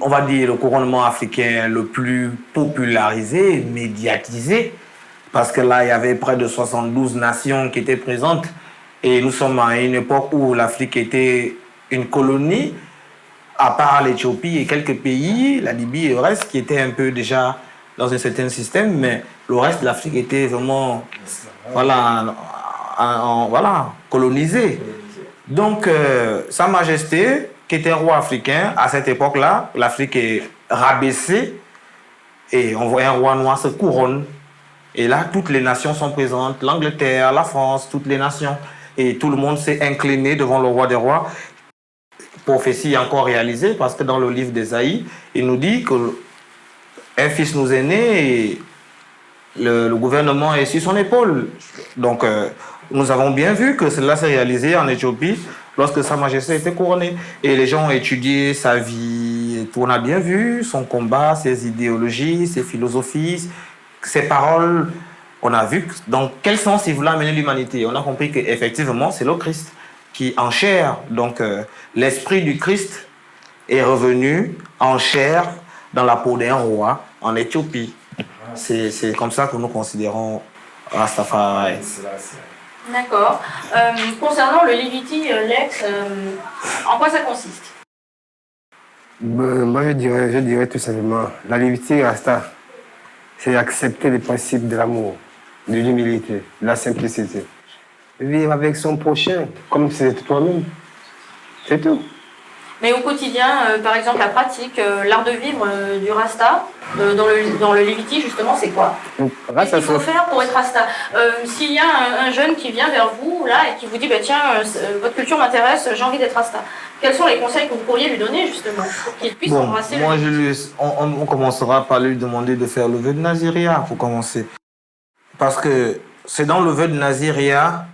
on va dire le couronnement africain le plus popularisé, médiatisé, parce que là, il y avait près de 72 nations qui étaient présentes. Et nous sommes à une époque où l'Afrique était une colonie, à part l'Éthiopie et quelques pays, la Libye et le reste, qui étaient un peu déjà dans un certain système, mais le reste de l'Afrique était vraiment colonisé. Donc, Sa Majesté, qui était roi africain, à cette époque-là, l'Afrique est rabaissée et on voit un roi noir se couronne. Et là, toutes les nations sont présentes, l'Angleterre, la France, toutes les nations. Et tout le monde s'est incliné devant le roi des rois. Prophétie encore réalisée, parce que dans le livre d'Ésaïe, il nous dit que un fils nous est né et le gouvernement est sur son épaule. Donc, nous avons bien vu que cela s'est réalisé en Éthiopie lorsque Sa Majesté était couronnée. Et les gens ont étudié sa vie. Et tout. On a bien vu son combat, ses idéologies, ses philosophies, ses paroles. On a vu dans quel sens il voulait amener l'humanité. On a compris qu'effectivement, c'est le Christ qui, en chair, donc l'esprit du Christ est revenu en chair dans la peau d'un roi en Éthiopie. C'est comme ça que nous considérons Rastafari. D'accord. Concernant le Liviti, Lex, en quoi ça consiste? Moi, je dirais tout simplement, la Liviti Rasta, c'est accepter les principes de l'amour, de l'humilité, de la simplicité. Vivre avec son prochain, comme c'est toi-même. C'est tout. Mais au quotidien, par exemple, la pratique, l'art de vivre du Rasta, dans le Liviti, justement, c'est quoi? Qu'est-ce qu'il faut faire pour être Rasta? S'il y a un jeune qui vient vers vous, là, et qui vous dit, bah, tiens, votre culture m'intéresse, j'ai envie d'être Rasta, quels sont les conseils que vous pourriez lui donner, justement, pour qu'il puisse embrasser moi, on commencera par lui demander de faire le vœu de Naziria, pour commencer. Parce que c'est dans le vœu de Naziria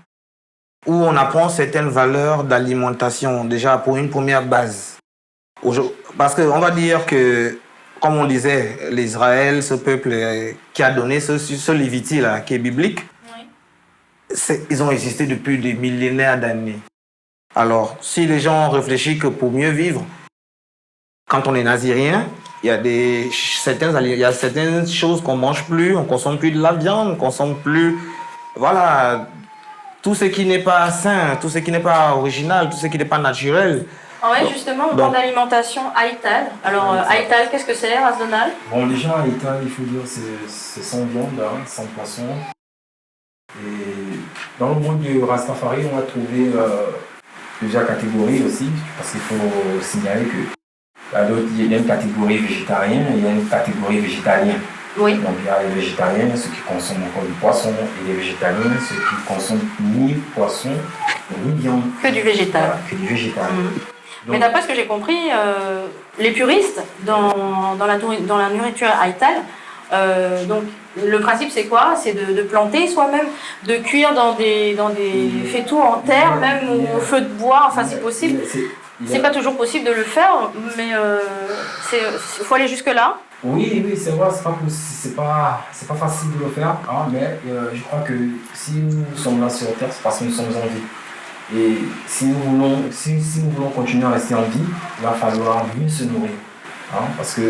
où on apprend certaines valeurs d'alimentation, déjà pour une première base. Parce qu'on va dire que, comme on disait, l'Israël, ce peuple qui a donné ce Léviti-là, qui est biblique, oui. Ils ont existé depuis des millénaires d'années. Alors, si les gens réfléchissent que pour mieux vivre, quand on est nazirien, il y a certaines choses qu'on ne mange plus, on ne consomme plus de la viande, on ne consomme plus... Voilà... Tout ce qui n'est pas sain, tout ce qui n'est pas original, tout ce qui n'est pas naturel. Oui, justement, on parle d'alimentation Haïtal. Alors, Haïtal, qu'est-ce que c'est, Rasdonal? Bon, déjà, Haïtal, il faut dire, c'est sans viande, hein, sans poisson. Et dans le monde du Rastafari, on va trouver plusieurs catégories aussi, parce qu'il faut signaler qu'il y a une catégorie végétarienne et il y a une catégorie végétalienne. Oui. Donc il y a les végétariens, ceux qui consomment encore du poisson, et les végétaliens, ceux qui consomment ni poisson, ni viande. Que du végétal. Voilà, que du végétal. Mais d'après ce que j'ai compris, les puristes, dans la nourriture Haïtal, donc le principe c'est quoi? C'est de planter soi-même, de cuire dans des fétous en terre, même au feu de bois, enfin si possible. C'est pas toujours possible de le faire, mais il faut aller jusque-là. Oui, c'est vrai, c'est pas facile de le faire, hein, mais je crois que si nous sommes là sur Terre, c'est parce que nous sommes en vie. Et si nous voulons continuer à rester en vie, il va falloir mieux se nourrir. Hein, parce que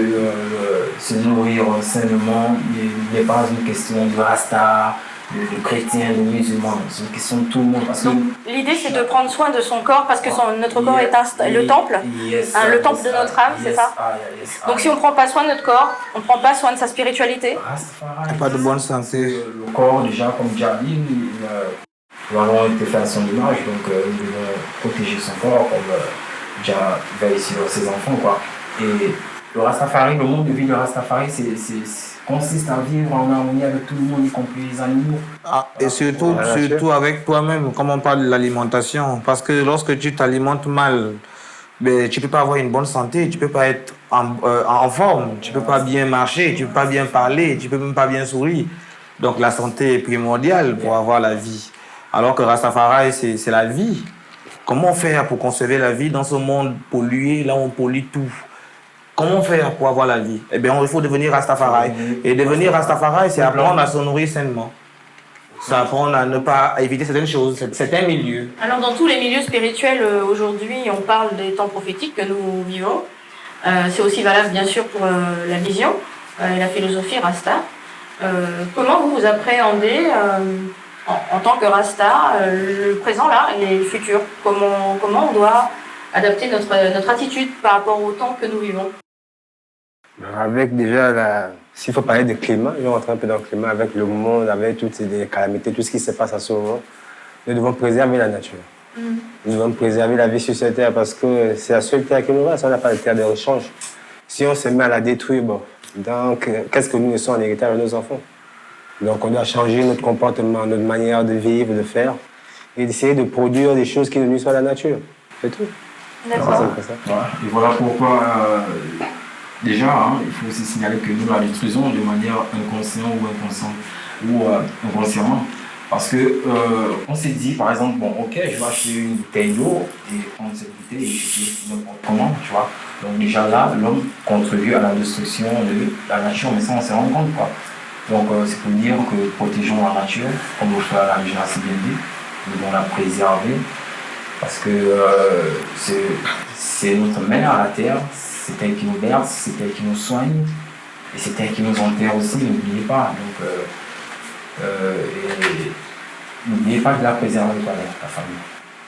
se nourrir sainement n'est pas une question de Rasta, de chrétiens, de musulmans, c'est une question de tout le monde. Donc l'idée c'est de prendre soin de son corps parce que notre corps est le temple, le temple de notre âme, c'est ça? Donc si on ne prend pas soin de notre corps, on ne prend pas soin de sa spiritualité. Pas de bonne santé. Le corps déjà, comme déjà dit, nous avons été fait à son image, donc nous devons protéger son corps comme déjà veille sur ses enfants, quoi. Et le Rastafari, le monde de vie de Rastafari, consiste à vivre en harmonie avec tout le monde, y compris les animaux. Et surtout avec toi-même, comme on parle de l'alimentation. Parce que lorsque tu t'alimentes mal, ben, tu ne peux pas avoir une bonne santé, tu ne peux pas être en forme, tu ne peux pas bien marcher, tu ne peux pas bien parler, tu ne peux même pas bien sourire. Donc la santé est primordiale pour avoir la vie. Alors que Rastafari, c'est la vie. Comment faire pour conserver la vie dans ce monde pollué, là où on pollue tout? Comment faire pour avoir la vie? Eh bien, il faut devenir Rastafari. Et devenir Rastafari, c'est apprendre à se nourrir sainement. C'est apprendre à ne pas éviter certaines choses, certains milieux. Alors, dans tous les milieux spirituels, aujourd'hui, on parle des temps prophétiques que nous vivons. C'est aussi valable, bien sûr, pour la vision et la philosophie Rasta. Comment vous appréhendez, en tant que Rasta, le présent là et le futur? Comment on doit adapter notre attitude par rapport au temps que nous vivons? Avec déjà, s'il faut parler de climat, je vais rentrer un peu dans le climat, avec le monde, avec toutes ces calamités, tout ce qui se passe à ce moment, nous devons préserver la nature. Nous devons préserver la vie sur cette terre parce que c'est la seule terre qui nous reste, on n'a pas de terre de rechange. Si on se met à la détruire, bon, donc qu'est-ce que nous laissons en héritage à nos enfants? Donc on doit changer notre comportement, notre manière de vivre, de faire, et d'essayer de produire des choses qui ne nuisent pas à la nature. C'est tout. D'accord. Et voilà pourquoi déjà, hein, il faut aussi signaler que nous la détruisons de manière inconsciente ou inconsciemment. Parce que on s'est dit, par exemple, bon, ok, je vais acheter une bouteille d'eau et prendre cette bouteille et jeter n'importe comment, tu vois. Donc déjà là, l'homme contribue à la destruction de la nature, mais ça, on s'en rend compte, quoi. Donc c'est pour dire que protégeons la nature, comme le frère l'a déjà assez bien dit, nous devons la préserver, parce que c'est notre mère, la terre, c'est elle qui nous berce, c'est elle qui nous soigne, et c'est elle qui nous enterre aussi, n'oubliez pas. Donc, et n'oubliez pas de la préserver, la famille.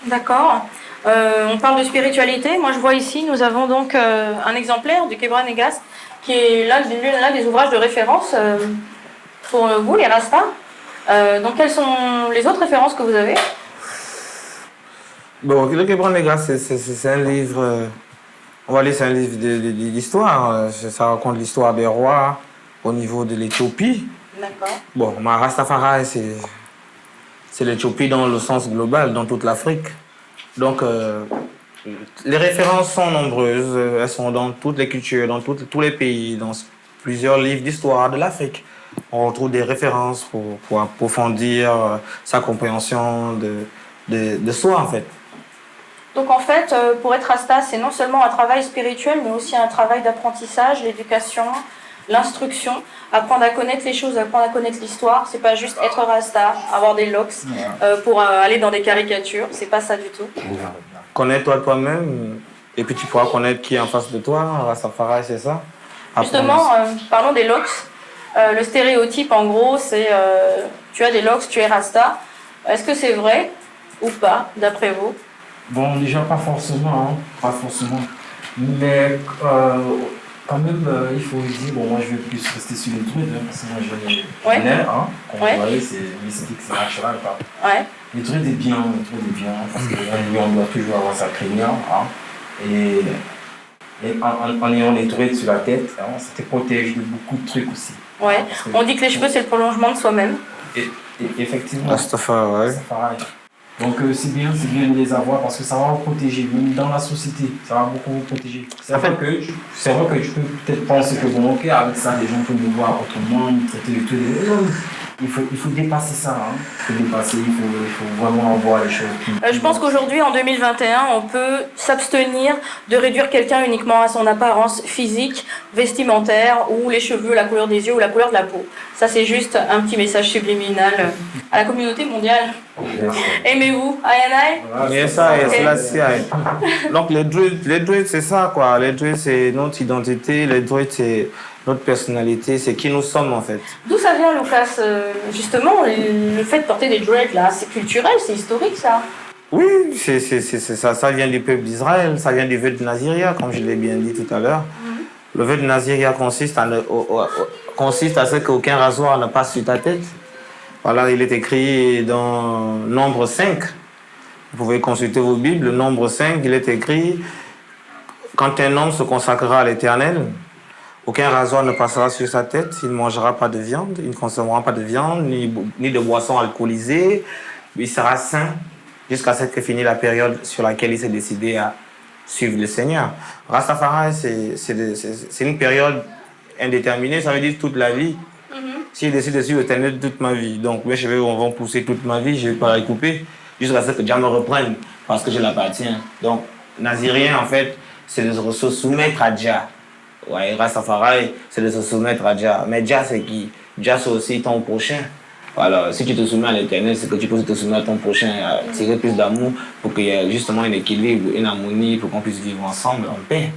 D'accord. On parle de spiritualité. Moi, je vois ici, nous avons donc un exemplaire du Kebra Negas, qui est l'un des ouvrages de référence pour vous, les Rastas. Donc, quelles sont les autres références que vous avez? Bon, le Kebra Negas, c'est un livre, on va dire c'est un livre d'histoire. Ça raconte l'histoire des rois au niveau de l'Éthiopie. D'accord. Bon, ma Rastafari, c'est l'Éthiopie dans le sens global, dans toute l'Afrique. Donc, les références sont nombreuses. Elles sont dans toutes les cultures, dans tous les pays, dans plusieurs livres d'histoire de l'Afrique. On retrouve des références pour approfondir sa compréhension de soi, en fait. Donc en fait, pour être Rasta, c'est non seulement un travail spirituel, mais aussi un travail d'apprentissage, l'éducation, l'instruction, apprendre à connaître les choses, apprendre à connaître l'histoire. C'est pas juste être Rasta, avoir des locks pour aller dans des caricatures. C'est pas ça du tout. Connais-toi toi-même, et puis tu pourras connaître qui est en face de toi. Rastafari, c'est ça. Justement, parlons des locks. Le stéréotype, en gros, c'est tu as des locks, tu es Rasta. Est-ce que c'est vrai ou pas, d'après vous? Bon, déjà, pas forcément, hein, pas forcément. Mais quand même, il faut dire, bon, moi je vais plus rester sur les druides, hein, parce que moi je les connais, hein, comme vous voyez, c'est mystique, c'est naturel, quoi. Ouais. Les druides est bien, parce que lui, on doit toujours avoir sa crinière, hein, et en ayant les druides sur la tête, hein, ça te protège de beaucoup de trucs aussi. Ouais. Hein, On dit que les cheveux, c'est le prolongement de soi-même. Et effectivement. Rastafari, ouais. Donc c'est bien de les avoir parce que ça va vous protéger, même dans la société, ça va beaucoup vous protéger. C'est vrai que tu peux peut-être penser que bon ok, avec ça les gens peuvent nous voir autrement, nous traiter de tout. Il faut dépasser ça, hein. Il faut vraiment voir les choses. Je pense qu'aujourd'hui, en 2021, on peut s'abstenir de réduire quelqu'un uniquement à son apparence physique, vestimentaire, ou les cheveux, la couleur des yeux ou la couleur de la peau. Ça, c'est juste un petit message subliminal à la communauté mondiale. Aimez-vous, aïe. Et ça, et cela, c'est. Donc, les druides, c'est ça, quoi. Les druides, c'est notre identité. Les druides, c'est notre personnalité. C'est qui nous sommes, en fait. D'où ça vient, Lucas? Justement, le fait de porter des dreads, là, c'est culturel, c'est historique, ça? Oui, c'est ça. Ça vient du peuple d'Israël. Ça vient du vœu de Naziria, comme je l'ai bien dit tout à l'heure. Le vœu de Naziria consiste à ce qu'aucun rasoir ne passe sur ta tête. Voilà, il est écrit dans Nombre 5. Vous pouvez consulter vos Bibles. Le Nombre 5, il est écrit « Quand un homme se consacrera à l'Éternel, aucun rasoir ne passera sur sa tête, il ne mangera pas de viande, il ne consommera pas de viande, ni de boissons alcoolisées. Il sera saint jusqu'à ce que finisse la période sur laquelle il s'est décidé à suivre le Seigneur. » Rastafari, c'est une période indéterminée, ça veut dire toute la vie. Si je décide de suivre l'Éternel toute ma vie, donc mes cheveux vont pousser toute ma vie, je ne vais pas les couper jusqu'à ce que Dieu me reprenne parce que je l'appartiens. Donc, Nazirien, en fait, c'est de se soumettre à Dieu. Ouais, Rastafari, c'est de se soumettre à Dieu. Mais Dieu, c'est qui? Dieu, c'est aussi ton prochain. Voilà, si tu te soumets à l'Éternel, c'est que tu peux te soumettre à ton prochain, tirer plus d'amour pour qu'il y ait justement un équilibre, une harmonie, pour qu'on puisse vivre ensemble en paix.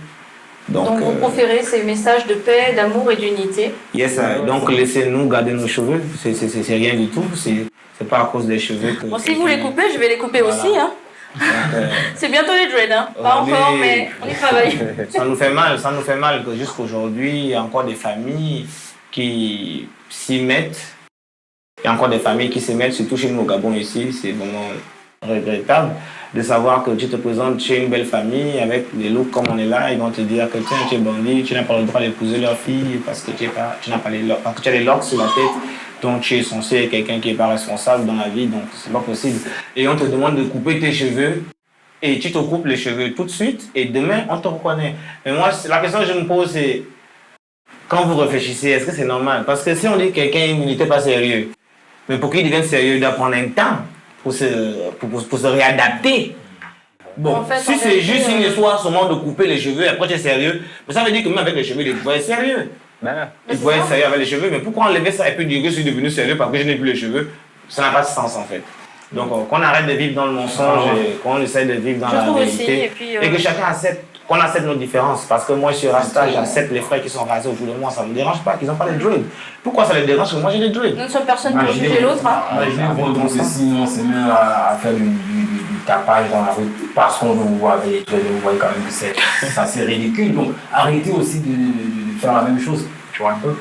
Donc vous proférez ces messages de paix, d'amour et d'unité. Yes, donc laissez-nous garder nos cheveux, c'est rien du tout, c'est pas à cause des cheveux que... Bon, si vous les coupez, je vais les couper aussi, hein. C'est bientôt les dreads, hein. Pas encore, mais on y travaille. Ça nous fait mal que jusqu'aujourd'hui, il y a encore des familles qui s'y mettent. Il y a encore des familles qui s'y mettent, surtout chez nous au Gabon ici, c'est vraiment regrettable de savoir que tu te présentes chez une belle famille avec des looks comme on est là, ils vont te dire que tiens, tu es bandit, tu n'as pas le droit d'épouser leur fille parce que tu as les locks sur la tête, donc tu es censé être quelqu'un qui n'est pas responsable dans la vie, donc c'est pas possible. Et on te demande de couper tes cheveux et tu te coupes les cheveux tout de suite et demain on te reconnaît. Mais moi, la question que je me pose c'est quand vous réfléchissez, est-ce que c'est normal? Parce que si on dit que quelqu'un n'était pas sérieux, mais pour qu'il devienne sérieux, il doit prendre un temps pour se réadapter. Bon, En fait, si en c'est vérité, juste une histoire seulement de couper les cheveux et après tu es sérieux, mais ça veut dire que même avec les cheveux, il faut être sérieux. Il faut être sérieux avec les cheveux, mais pourquoi enlever ça et puis dire que je suis devenu sérieux parce que je n'ai plus les cheveux? Ça n'a pas de sens en fait. Donc qu'on arrête de vivre dans le mensonge et qu'on essaie de vivre dans la vérité. Et puis, Et que chacun accepte, qu'on accepte nos différences. Parce que moi je suis rasta, j'accepte les frères qui sont rasés autour de moi, ça ne me dérange pas, qu'ils n'ont pas les dreads. Pourquoi ça les dérange? Parce que moi j'ai les dreads. nous ne sommes personne pour juger l'autre. Hein. Imaginez-vous, donc sinon c'est même à faire du tapage dans la rue parce qu'on vous voit avec les dreads, vous voyez quand même que c'est assez ridicule. Donc arrêtez aussi de faire la même chose, tu vois un peu.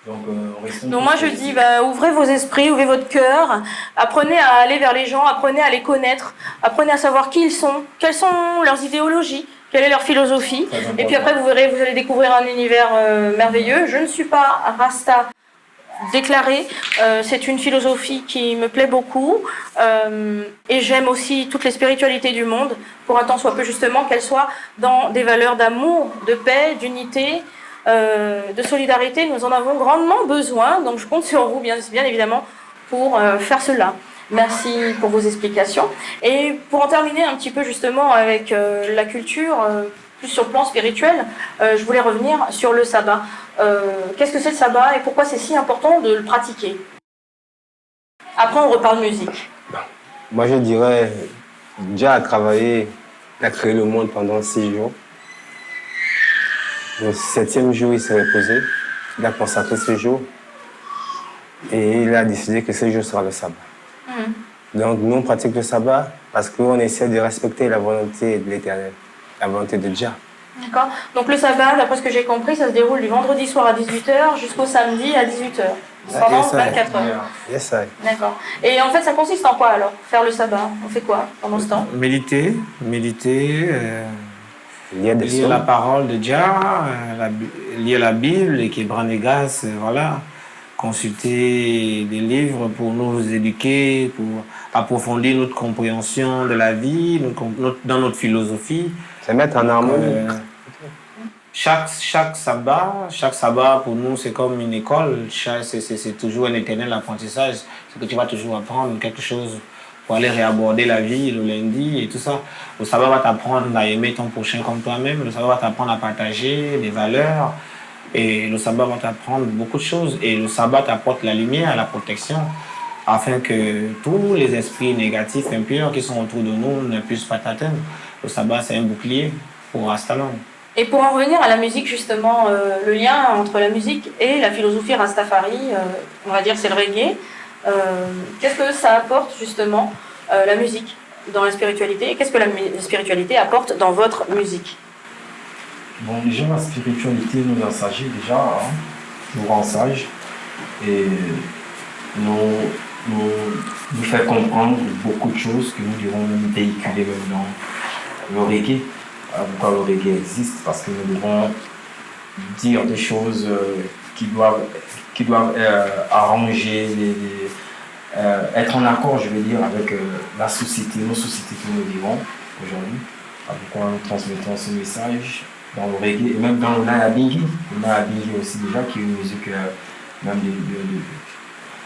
Donc moi je dis, ouvrez vos esprits, ouvrez votre cœur, apprenez à aller vers les gens, apprenez à les connaître, apprenez à savoir qui ils sont, quelles sont leurs idéologies, quelle est leur philosophie. Et puis après vous verrez, vous allez découvrir un univers merveilleux. Je ne suis pas rasta déclaré, c'est une philosophie qui me plaît beaucoup et j'aime aussi toutes les spiritualités du monde, pour un temps soit peu justement qu'elles soient dans des valeurs d'amour, de paix, d'unité, de solidarité. Nous en avons grandement besoin, donc je compte sur vous bien évidemment pour faire cela. Merci pour vos explications. Et pour en terminer un petit peu justement avec la culture, plus sur le plan spirituel, je voulais revenir sur le sabbat. Qu'est-ce que c'est le sabbat et pourquoi c'est si important de le pratiquer? Après on reparle musique. Moi je dirais, Dieu a travaillé, il a créé le monde pendant 6 jours. Le 7e jour, il s'est reposé. Il a consacré ce jour. Et il a décidé que ce jour sera le sabbat. Donc, nous, on pratique le sabbat parce qu'on essaie de respecter la volonté de l'Éternel, la volonté de Dieu. D'accord. Donc, le sabbat, d'après ce que j'ai compris, ça se déroule du vendredi soir à 18h jusqu'au samedi à 18h. Pendant 24 heures. Yes, sir. D'accord. Et en fait, ça consiste en quoi alors? Faire le sabbat? On fait quoi pendant ce temps? Méditer. Lire la parole de Dieu, lire la Bible, les Kébranégas, voilà. Consulter des livres pour nous éduquer, pour approfondir notre compréhension de la vie, dans notre philosophie. Se mettre en harmonie. Chaque sabbat pour nous c'est comme une école, c'est toujours un éternel apprentissage, c'est que tu vas toujours apprendre quelque chose pour aller réaborder la vie le lundi et tout ça. Le sabbat va t'apprendre à aimer ton prochain comme toi-même, le sabbat va t'apprendre à partager des valeurs et le sabbat va t'apprendre beaucoup de choses et le sabbat t'apporte la lumière, la protection afin que tous les esprits négatifs, impurs qui sont autour de nous ne puissent pas t'atteindre. Le sabbat c'est un bouclier pour Rastaman. Et pour en revenir à la musique justement, le lien entre la musique et la philosophie Rastafari, on va dire c'est le reggae. Qu'est-ce que ça apporte justement la musique dans la spiritualité et qu'est-ce que la spiritualité apporte dans votre musique? Bon, déjà la spiritualité nous a sagés déjà, hein, nous rend sages et nous fait comprendre beaucoup de choses que nous devons même véhiculer même dans le reggae. Pourquoi le reggae existe? Parce que nous devons dire des choses qui doivent arranger, être en accord, je veux dire, avec la société, nos sociétés que nous vivons aujourd'hui. Pourquoi nous transmettons ce message dans le reggae et même dans le Nayabingi. Le Nayabingi aussi déjà qui est une musique, même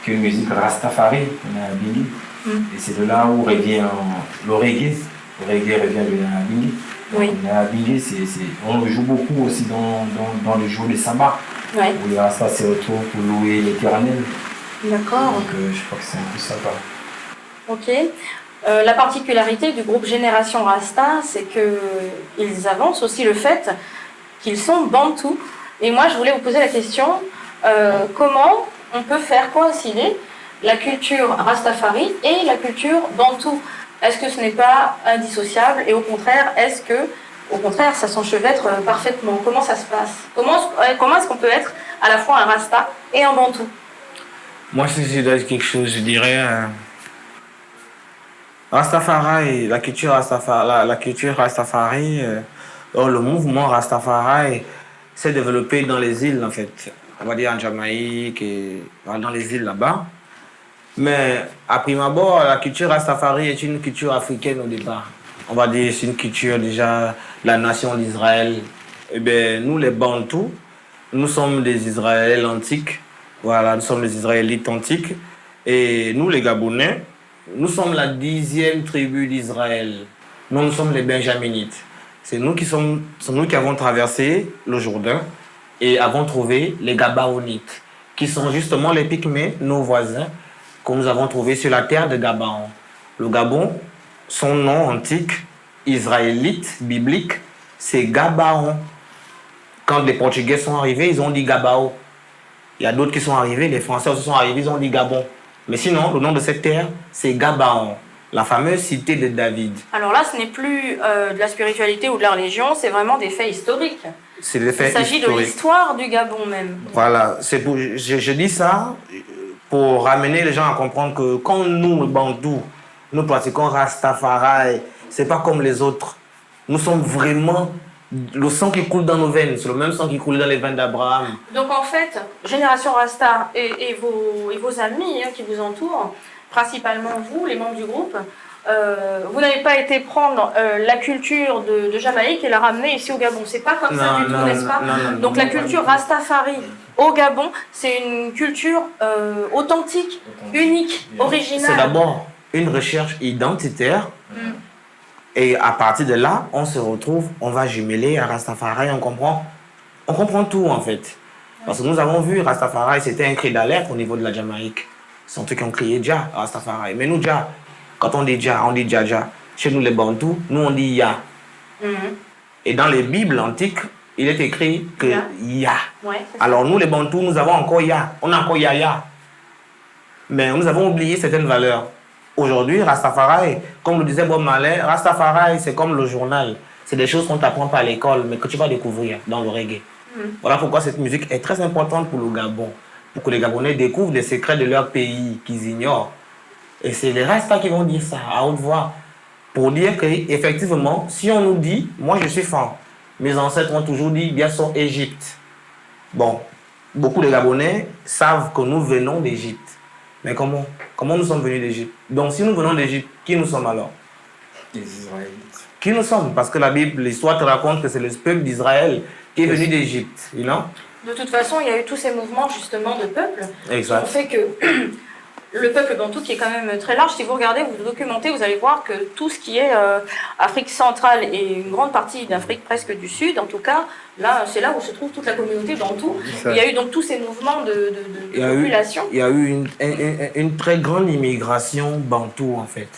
qui est une musique Rastafari, le Nayabingi. Et c'est de là où revient le reggae. Le reggae revient du Nayabingi. Oui. Le Nayabingi, on le joue beaucoup aussi dans le jour des sabbats. Ouais. Où les Rastas se retrouvent pour louer l'Éternel. D'accord. Donc je crois que c'est un peu ça. Ok. La particularité du groupe Génération Rasta, c'est qu'ils avancent aussi le fait qu'ils sont bantous. Et moi, je voulais vous poser la question, comment on peut faire coïncider la culture Rastafari et la culture bantou? Est-ce que ce n'est pas indissociable? Et au contraire, ça s'enchevêtre parfaitement? Comment ça se passe? Comment est-ce qu'on peut être à la fois un Rasta et un bantou? Moi, si je dois dire quelque chose, je dirais Rastafari, la culture Rastafari, le mouvement Rastafari s'est développé dans les îles, en fait. On va dire en Jamaïque et dans les îles là-bas. Mais à prime abord, la culture Rastafari est une culture africaine au départ. On va dire c'est une culture déjà de la nation d'Israël. Eh bien, nous les Bantous, nous sommes des Israéliens antiques. Voilà, nous sommes des Israélites antiques. Et nous, les Gabonais, nous sommes la 10e tribu d'Israël. Nous sommes les Benjaminites. C'est nous qui avons traversé le Jourdain et avons trouvé les Gabaonites, qui sont justement les Pygmées, nos voisins, que nous avons trouvés sur la terre de Gabaon. Le Gabon, son nom antique, israélite, biblique, c'est Gabaon. Quand les Portugais sont arrivés, ils ont dit Gabao. Il y a d'autres qui sont arrivés, les Français aussi sont arrivés, ils ont dit Gabon. Mais sinon, le nom de cette terre, c'est Gabaon, la fameuse cité de David. Alors là, ce n'est plus de la spiritualité ou de la religion, c'est vraiment des faits historiques. C'est des faits Il s'agit de historiques. l'histoire du Gabon même. Voilà, je dis ça pour ramener les gens à comprendre que quand nous, les Bantous, nous pratiquons Rastafari, c'est pas comme les autres. Nous sommes vraiment le sang qui coule dans nos veines, c'est le même sang qui coule dans les veines d'Abraham. Donc en fait, Génération Rasta et vos amis qui vous entourent, principalement vous, les membres du groupe, vous n'avez pas été prendre la culture de Jamaïque et la ramener ici au Gabon. C'est pas comme ça du tout, n'est-ce pas? Donc la culture Rastafari au Gabon, c'est une culture authentique, unique, originale. C'est d'abord une recherche identitaire. Et à partir de là, on se retrouve, on va jumeler à Rastafari, on comprend tout en fait. Parce que nous avons vu Rastafari, c'était un cri d'alerte au niveau de la Jamaïque. C'est un truc qui ont crié Dja, Rastafari. Mais nous, Dja, quand on dit Dja, on dit Dja Dja. Chez nous les Bantous, nous on dit Ya. Et dans les Bibles antiques, il est écrit que Ya. Ouais, alors nous les Bantous, nous avons encore Ya. On a encore Ya. Mais nous avons oublié certaines valeurs. Aujourd'hui, Rastafari, comme le disait Bob Marley, Rastafari, c'est comme le journal. C'est des choses qu'on ne t'apprend pas à l'école, mais que tu vas découvrir dans le reggae. Voilà pourquoi cette musique est très importante pour le Gabon. Pour que les Gabonais découvrent les secrets de leur pays qu'ils ignorent. Et c'est les Rastas qui vont dire ça à haute voix. Pour dire qu'effectivement, si on nous dit, moi je suis fan, mes ancêtres ont toujours dit, bien sûr, Égypte. Bon, beaucoup de Gabonais savent que nous venons d'Égypte. Mais comment nous sommes venus d'Égypte? Donc si nous venons d'Égypte, qui nous sommes alors? Les Israélites. Qui nous sommes? Parce que la Bible, l'histoire te raconte que c'est le peuple d'Israël qui est venu d'Égypte. You know? De toute façon, il y a eu tous ces mouvements justement de peuples Exact. qui ont fait que le peuple bantou, qui est quand même très large, si vous regardez, vous vous documentez, vous allez voir que tout ce qui est Afrique centrale et une grande partie d'Afrique presque du Sud, en tout cas, là, c'est là où se trouve toute la communauté bantou. Il y a eu donc tous ces mouvements de population. Il y a eu une très grande immigration bantou en fait.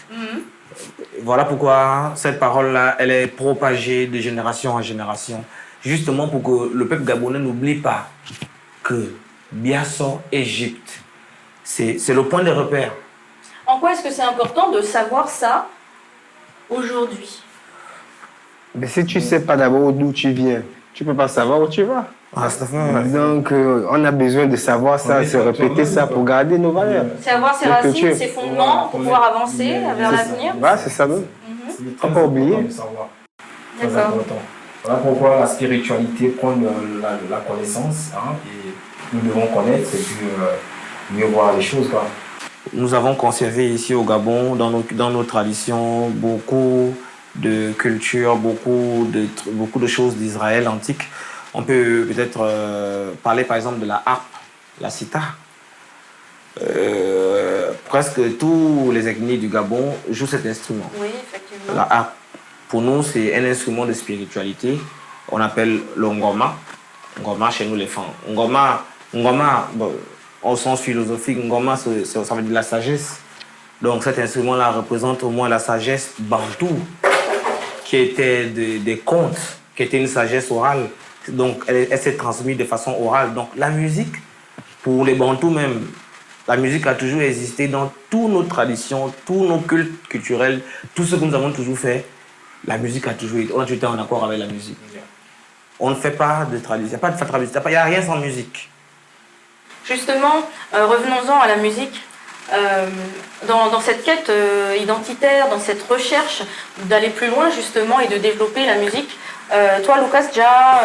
Voilà pourquoi cette parole-là, elle est propagée de génération en génération. Justement pour que le peuple gabonais n'oublie pas que Biasso, Égypte, c'est le point de repère. En quoi est-ce que c'est important de savoir ça aujourd'hui? Mais si tu ne sais pas d'abord d'où tu viens, tu ne peux pas savoir où tu vas. Donc, on a besoin de savoir ça, se répéter ça pour garder nos valeurs. C'est avoir ses racines, ses fondements pour pouvoir avancer vers l'avenir. Voilà, c'est ça même. C'est très Faut pas oublier. important de savoir. Très D'accord. important. Voilà pourquoi la spiritualité prend la connaissance, hein, et nous devons connaître et puis mieux voir les choses, quoi. Nous avons conservé ici au Gabon, dans nos traditions, beaucoup de cultures, beaucoup de choses d'Israël antique. On peut peut-être parler par exemple de la harpe, la sitar. Presque tous les ethnies du Gabon jouent cet instrument. Oui, effectivement. La harpe, pour nous, c'est un instrument de spiritualité. On appelle le ngoma. Ngoma chez nous les femmes. Ngoma, bon, au sens philosophique, ngoma, ça veut dire la sagesse. Donc cet instrument-là représente au moins la sagesse bantou, qui était des contes, qui était une sagesse orale. Donc elle s'est transmise de façon orale. Donc la musique, pour les bantous même, la musique a toujours existé dans toutes nos traditions, tous nos cultes culturels, tout ce que nous avons toujours fait. La musique a toujours été, on a toujours été en accord avec la musique. On ne fait pas de tradition, il n'y a pas de tradition, il n'y a rien sans musique. Justement, revenons-en à la musique. Dans cette quête identitaire, dans cette recherche d'aller plus loin justement et de développer la musique, toi Lucas, déjà,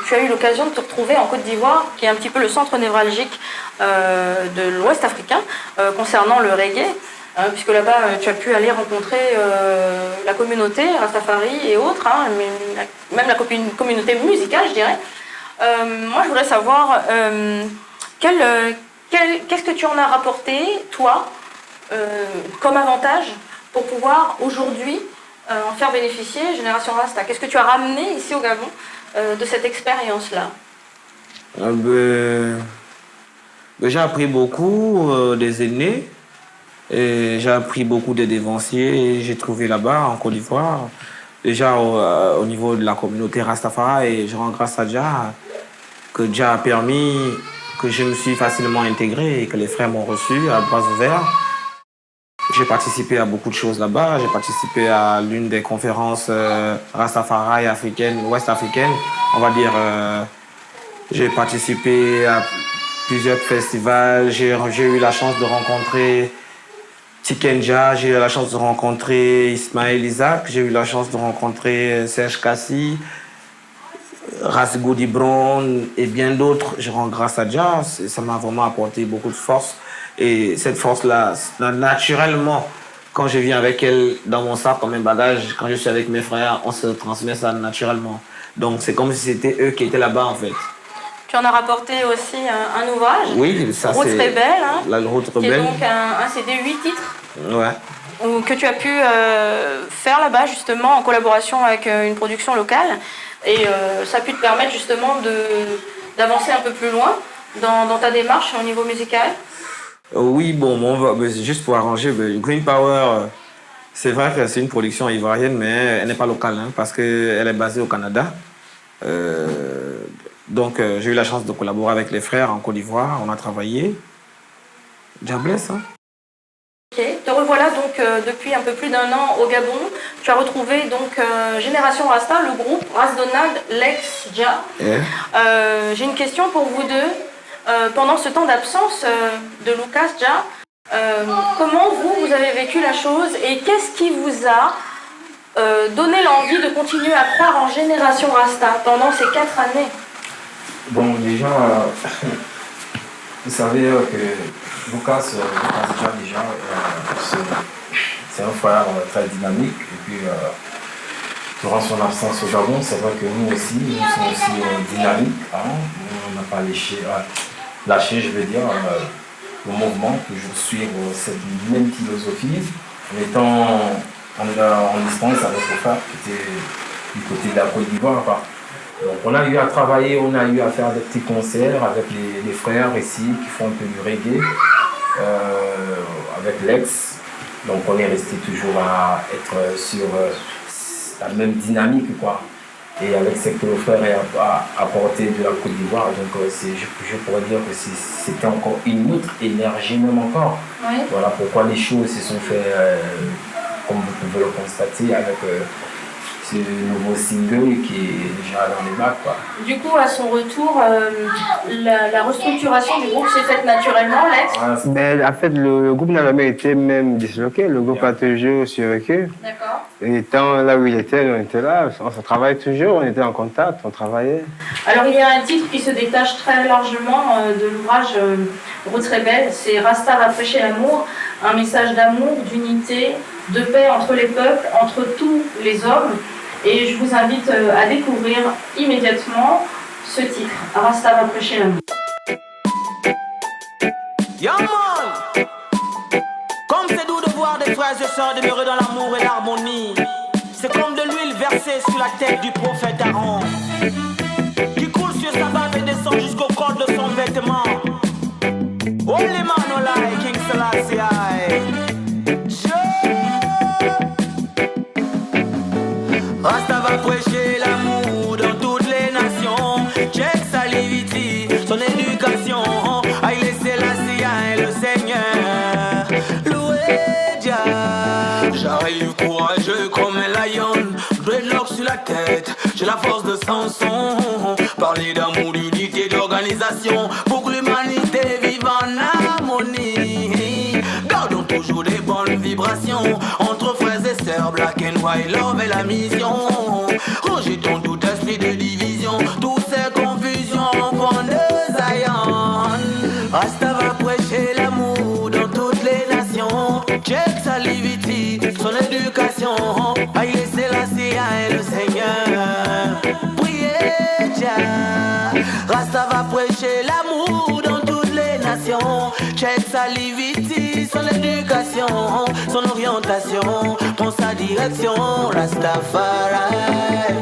tu as eu l'occasion de te retrouver en Côte d'Ivoire, qui est un petit peu le centre névralgique de l'Ouest africain concernant le reggae, puisque là-bas tu as pu aller rencontrer la communauté Rastafari et autres, même la communauté musicale, je dirais. Moi, je voudrais savoir qu'est-ce que tu en as rapporté, toi, comme avantage pour pouvoir aujourd'hui en faire bénéficier Génération Rasta. Qu'est-ce que tu as ramené ici au Gabon de cette expérience-là? J'ai appris beaucoup des aînés. Et j'ai appris beaucoup des dévanciers. J'ai trouvé là-bas, en Côte d'Ivoire, déjà au niveau de la communauté Rastafari. Et je rends grâce à Jah, que Jah a permis que je me suis facilement intégré et que les frères m'ont reçu à bras ouverts. J'ai participé à beaucoup de choses là-bas. J'ai participé à l'une des conférences Rastafari africaines, ouest africaines, on va dire. J'ai participé à plusieurs festivals. J'ai eu la chance de rencontrer Tikenja, j'ai eu la chance de rencontrer Ismaël Isaac, j'ai eu la chance de rencontrer Serge Kassi, Ras Godibron et bien d'autres. Je rends grâce à Jah, ça m'a vraiment apporté beaucoup de force. Et cette force-là, naturellement, quand je viens avec elle dans mon sac comme un bagage, quand je suis avec mes frères, on se transmet ça naturellement. Donc c'est comme si c'était eux qui étaient là-bas en fait. Tu en as rapporté aussi un ouvrage, oui, ça Route c'est Rebelle, hein, la Route qui est Rebelle. donc un CD 8 titres. Ouais. Que tu as pu faire là-bas justement en collaboration avec une production locale et ça a pu te permettre justement d'avancer un peu plus loin dans ta démarche au niveau musical. Oui, bon, juste pour arranger, Green Power, c'est vrai que c'est une production ivoirienne, mais elle n'est pas locale hein, parce qu'elle est basée au Canada. Donc j'ai eu la chance de collaborer avec les frères en Côte d'Ivoire, on a travaillé. Jah bless, hein. Ok, te revoilà donc depuis un peu plus d'un an au Gabon. Tu as retrouvé donc Génération Rasta, le groupe Ras Donald, Lex, Jah. Yeah. J'ai une question pour vous deux. Pendant ce temps d'absence de Lucas, Jah, comment vous avez vécu la chose et qu'est-ce qui vous a donné l'envie de continuer à croire en Génération Rasta pendant ces 4 années? Bon, déjà, vous savez que Lucas déjà, c'est un frère très dynamique. Et puis, durant son absence au Gabon, c'est vrai que nous aussi, nous sommes aussi dynamiques. Hein. On n'a pas lâché, je veux dire, le mouvement, toujours suivre cette même philosophie, en étant en distance avec le frère qui était du côté de la Côte d'Ivoire. Donc on a eu à travailler, on a eu à faire des petits concerts avec les frères ici qui font un peu du reggae, avec Lex. Donc on est resté toujours à être sur la même dynamique quoi. Et avec ce que le frère a apporté de la Côte d'Ivoire, donc je pourrais dire que c'était encore une autre énergie même encore. Oui. Voilà pourquoi les choses se sont faites, comme vous pouvez le constater, avec ce nouveau single qui est déjà dans les bacs. Quoi. Du coup, à son retour, la restructuration du groupe s'est faite naturellement, Lex. Ben, en fait, le groupe n'a jamais été même disloqué. Le groupe a toujours survécu. D'accord. Et tant là où il était, on était là. On se travaille toujours, on était en contact, on travaillait. Alors, il y a un titre qui se détache très largement de l'ouvrage Route Rebelle. C'est Rasta va prêcher l'amour, un message d'amour, d'unité, de paix entre les peuples, entre tous les hommes. Et je vous invite à découvrir immédiatement ce titre, Rasta va prêcher l'amour. Yeah man! Comme c'est doux de voir des frères et sœurs demeurer dans l'amour et l'harmonie. C'est comme de l'huile versée sur la tête du prophète Aaron, qui coule sur sa barbe et descend jusqu'au col de son vêtement. Holy man olai, King Selassie I. Rasta va prêcher l'amour dans toutes les nations. Check Saliviti, son éducation. Haïlé Selassie I, le Seigneur. Loué Jah. J'arrive courageux comme un lion, dreadlock sur la tête, j'ai la force de Samson. Parler d'amour, d'unité, d'organisation, pour que l'humanité vive en harmonie. Gardons toujours des bonnes vibrations entre frères et sœurs, black and white, love et la mission. Rejetons tout esprit de division, toutes ces confusions enfants de Zion. Rasta va prêcher l'amour dans toutes les nations. Check Saliviti, son éducation. Haïlé Selassie est le Seigneur. Priez Jah. Rasta va prêcher l'amour dans toutes les nations. Check sa liviti, son éducation, son orientation, prend sa direction. Rastafari.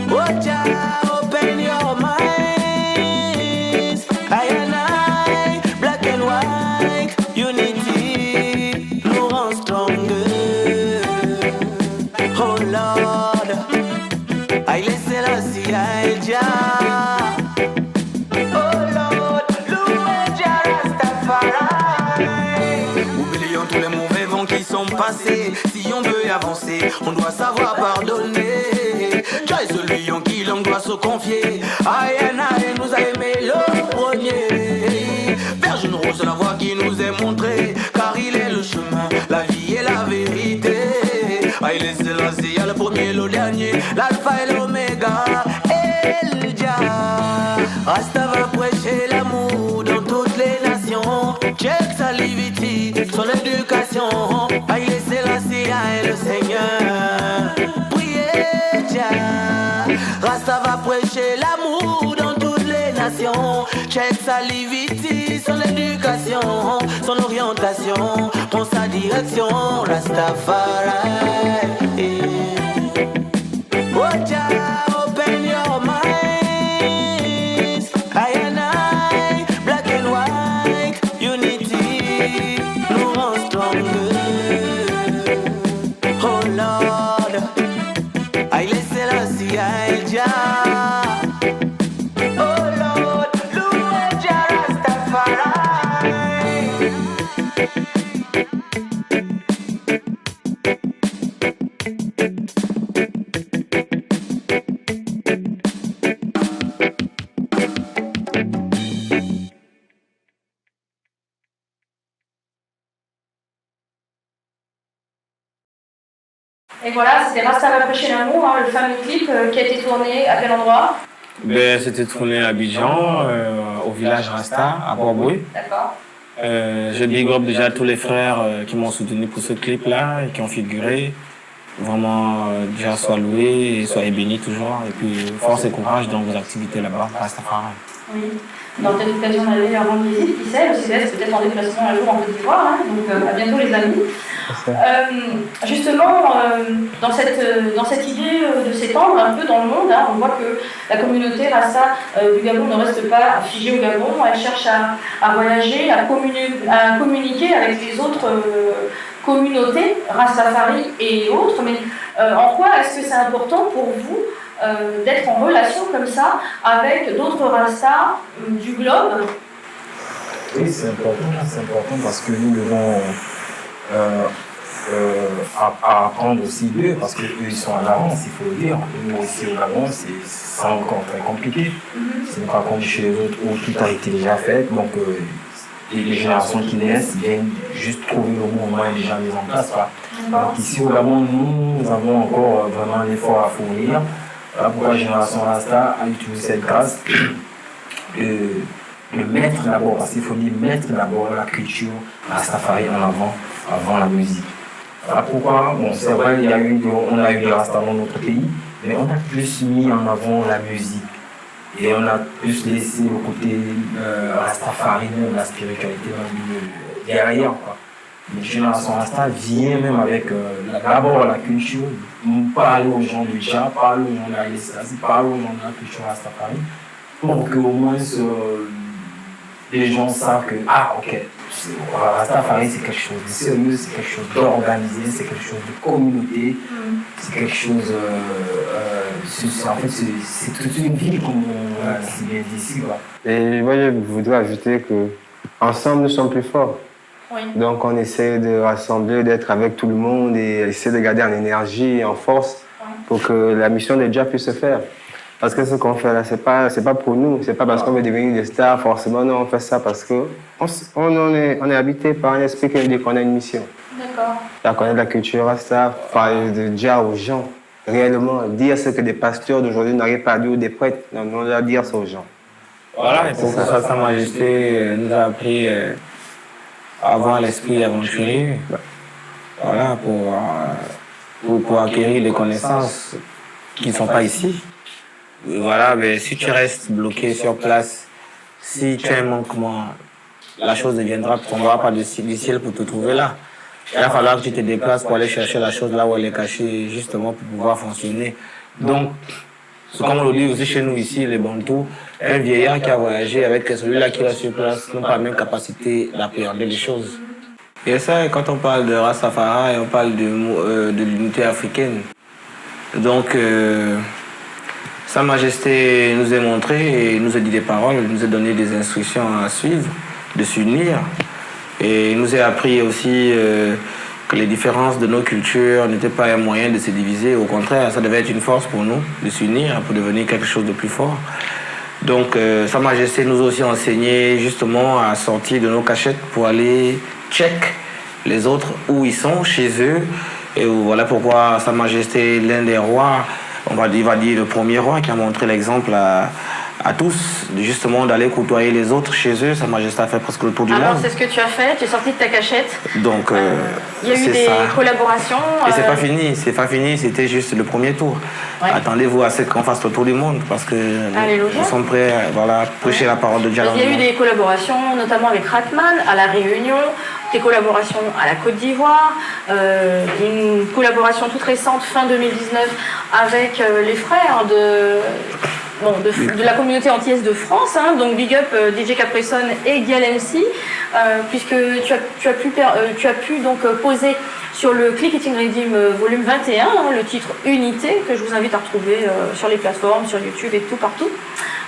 Oh Jah, open your minds. I and I, black and white, unity nous rend stronger. Oh Lord, I listen and see I Jah. Oh Lord, louez Jah Rastafari. Oublions tous les mauvais vents qui sont passés. Si on veut avancer, on doit savoir pardonner. Jah est celui en qui l'on doit se confier. Aïe, aïe, nous a aimé le premier. Vers une rose, la voie qui nous est montrée. Car il est le chemin, la vie et la vérité. Aïe, laissez lancer, il y a le premier, le dernier, l'alpha et l'oméga. El Jah, Rasta va prêcher l'amour dans toutes les nations. Check sa liviti, son éducation. Aïe, laissez lancer, aïe, le Seigneur. Priez Jah, Rasta va prêcher l'amour dans toutes les nations. Check sa liviti, son éducation, son orientation, prend sa direction. Rastafari. Oh Jah, open your minds. I and I, black and white, unity nous rend stronger. Oh Lord, I listen and see I Jah. Oh Lord, louez Jah Rastafari. Et voilà, c'était Rasta va prêcher l'amour, hein, le fameux clip qui a été tourné à quel endroit? Ben, c'était tourné à Abidjan, au village Rasta, à Port-Boué. D'accord. Je big up déjà tous les frères qui m'ont soutenu pour ce clip-là et qui ont figuré. Vraiment, déjà, soyez loués et soyez bénis toujours. Et puis, force et courage dans vos activités là-bas, Rastafari. Oui. On aura peut-être l'occasion d'aller rendre visite, qui sait, le CDS peut-être en déplacement un jour en Côte d'Ivoire, hein, donc à bientôt les amis. Justement, dans cette idée de s'étendre un peu dans le monde, hein, on voit que la communauté Rasta du Gabon ne reste pas figée au Gabon, elle cherche à voyager, à communiquer avec les autres communautés, Rastafari et autres, mais en quoi est-ce que c'est important pour vous d'être en relation comme ça avec d'autres Rastas du globe? Oui, c'est important parce que nous devons apprendre aussi d'eux, parce qu'eux ils sont en avance, il faut le dire. Nous aussi au Gabon, c'est encore très compliqué. Ce n'est pas comme chez les autres où tout a été déjà fait. Donc les générations qui naissent viennent juste trouver le moment et déjà mis en place. Donc ici au Gabon, nous avons encore vraiment un effort à fournir. Voilà pourquoi la génération Rasta a utilisé cette grâce de mettre d'abord, parce qu'il faut dire mettre d'abord la culture Rastafari en avant la musique. Voilà pourquoi, bon, c'est vrai, on a eu des Rastas dans notre pays, mais on a plus mis en avant la musique. Et on a plus laissé le côté Rastafari, la spiritualité derrière, quoi. La génération Rasta vient même avec d'abord la culture, parler aux gens du Jah, parler aux gens de la Selassie, parler aux gens de la culture Rastafari, pour qu'au moins les gens savent que, ok, Rastafari c'est quelque chose de sérieux, c'est quelque chose d'organisé, c'est quelque chose de communauté, c'est quelque chose. En fait, c'est toute une vie, comme on l'a si bien dit ici. Et moi, je voudrais ajouter que ensemble nous sommes plus forts. Oui. Donc on essaie de rassembler, d'être avec tout le monde et essayer de garder en énergie et en force pour que la mission de Jah puisse se faire. Parce que ce qu'on fait là, c'est pas pour nous, c'est pas parce qu'on veut devenir des stars, forcément, non, on fait ça parce qu'on est habité par un esprit qui nous dit qu'on a une mission. D'accord. À connaître la culture Rasta, parler de Jah aux gens, réellement, dire ce que des pasteurs d'aujourd'hui n'arrivent pas à dire, ou des prêtres, non, on doit dire ça aux gens. Voilà, et pour que Sa Majesté nous a appris à avoir l'esprit aventurier, voilà, pour acquérir des connaissances qui ne sont pas ici. Voilà, mais si tu restes bloqué sur place, si tu as un manquement, la chose deviendra, tu ne tomberas pas du ciel pour te trouver là. Il va falloir que tu te déplaces pour aller chercher la chose là où elle est cachée, justement pour pouvoir fonctionner. Donc, comme on le dit aussi chez nous ici, les Bantous, un vieillard qui a voyagé avec celui-là qui est sur place n'ont pas la même capacité d'appréhender les choses. Et ça, quand on parle de Rastafari, on parle de l'unité africaine. Donc, Sa Majesté nous a montré et nous a dit des paroles, nous a donné des instructions à suivre, de s'unir. Et il nous a appris aussi que les différences de nos cultures n'étaient pas un moyen de se diviser. Au contraire, ça devait être une force pour nous de s'unir pour devenir quelque chose de plus fort. Donc, Sa Majesté nous a aussi enseigné justement à sortir de nos cachettes pour aller check les autres où ils sont, chez eux. Et voilà pourquoi Sa Majesté, l'un des rois, on va dire le premier roi qui a montré l'exemple à tous, justement d'aller côtoyer les autres chez eux. Sa Majesté a fait presque le tour du monde. Alors c'est ce que tu as fait, tu es sorti de ta cachette. Donc, il y a eu des collaborations. Et c'est pas fini, c'était juste le premier tour. Ouais. Attendez-vous à ce qu'on fasse le tour du monde parce que nous sommes prêts à prêcher la parole de Dieu. Il y a eu des collaborations, notamment avec Ratman à La Réunion, des collaborations à la Côte d'Ivoire, une collaboration toute récente, fin 2019, avec les frères de la communauté antillaise de France, hein, donc Big Up DJ Capresson et Gial MC, puisque tu as pu donc poser sur le Click Eating Redeem volume 21, hein, le titre Unité, que je vous invite à retrouver sur les plateformes, sur YouTube et tout partout.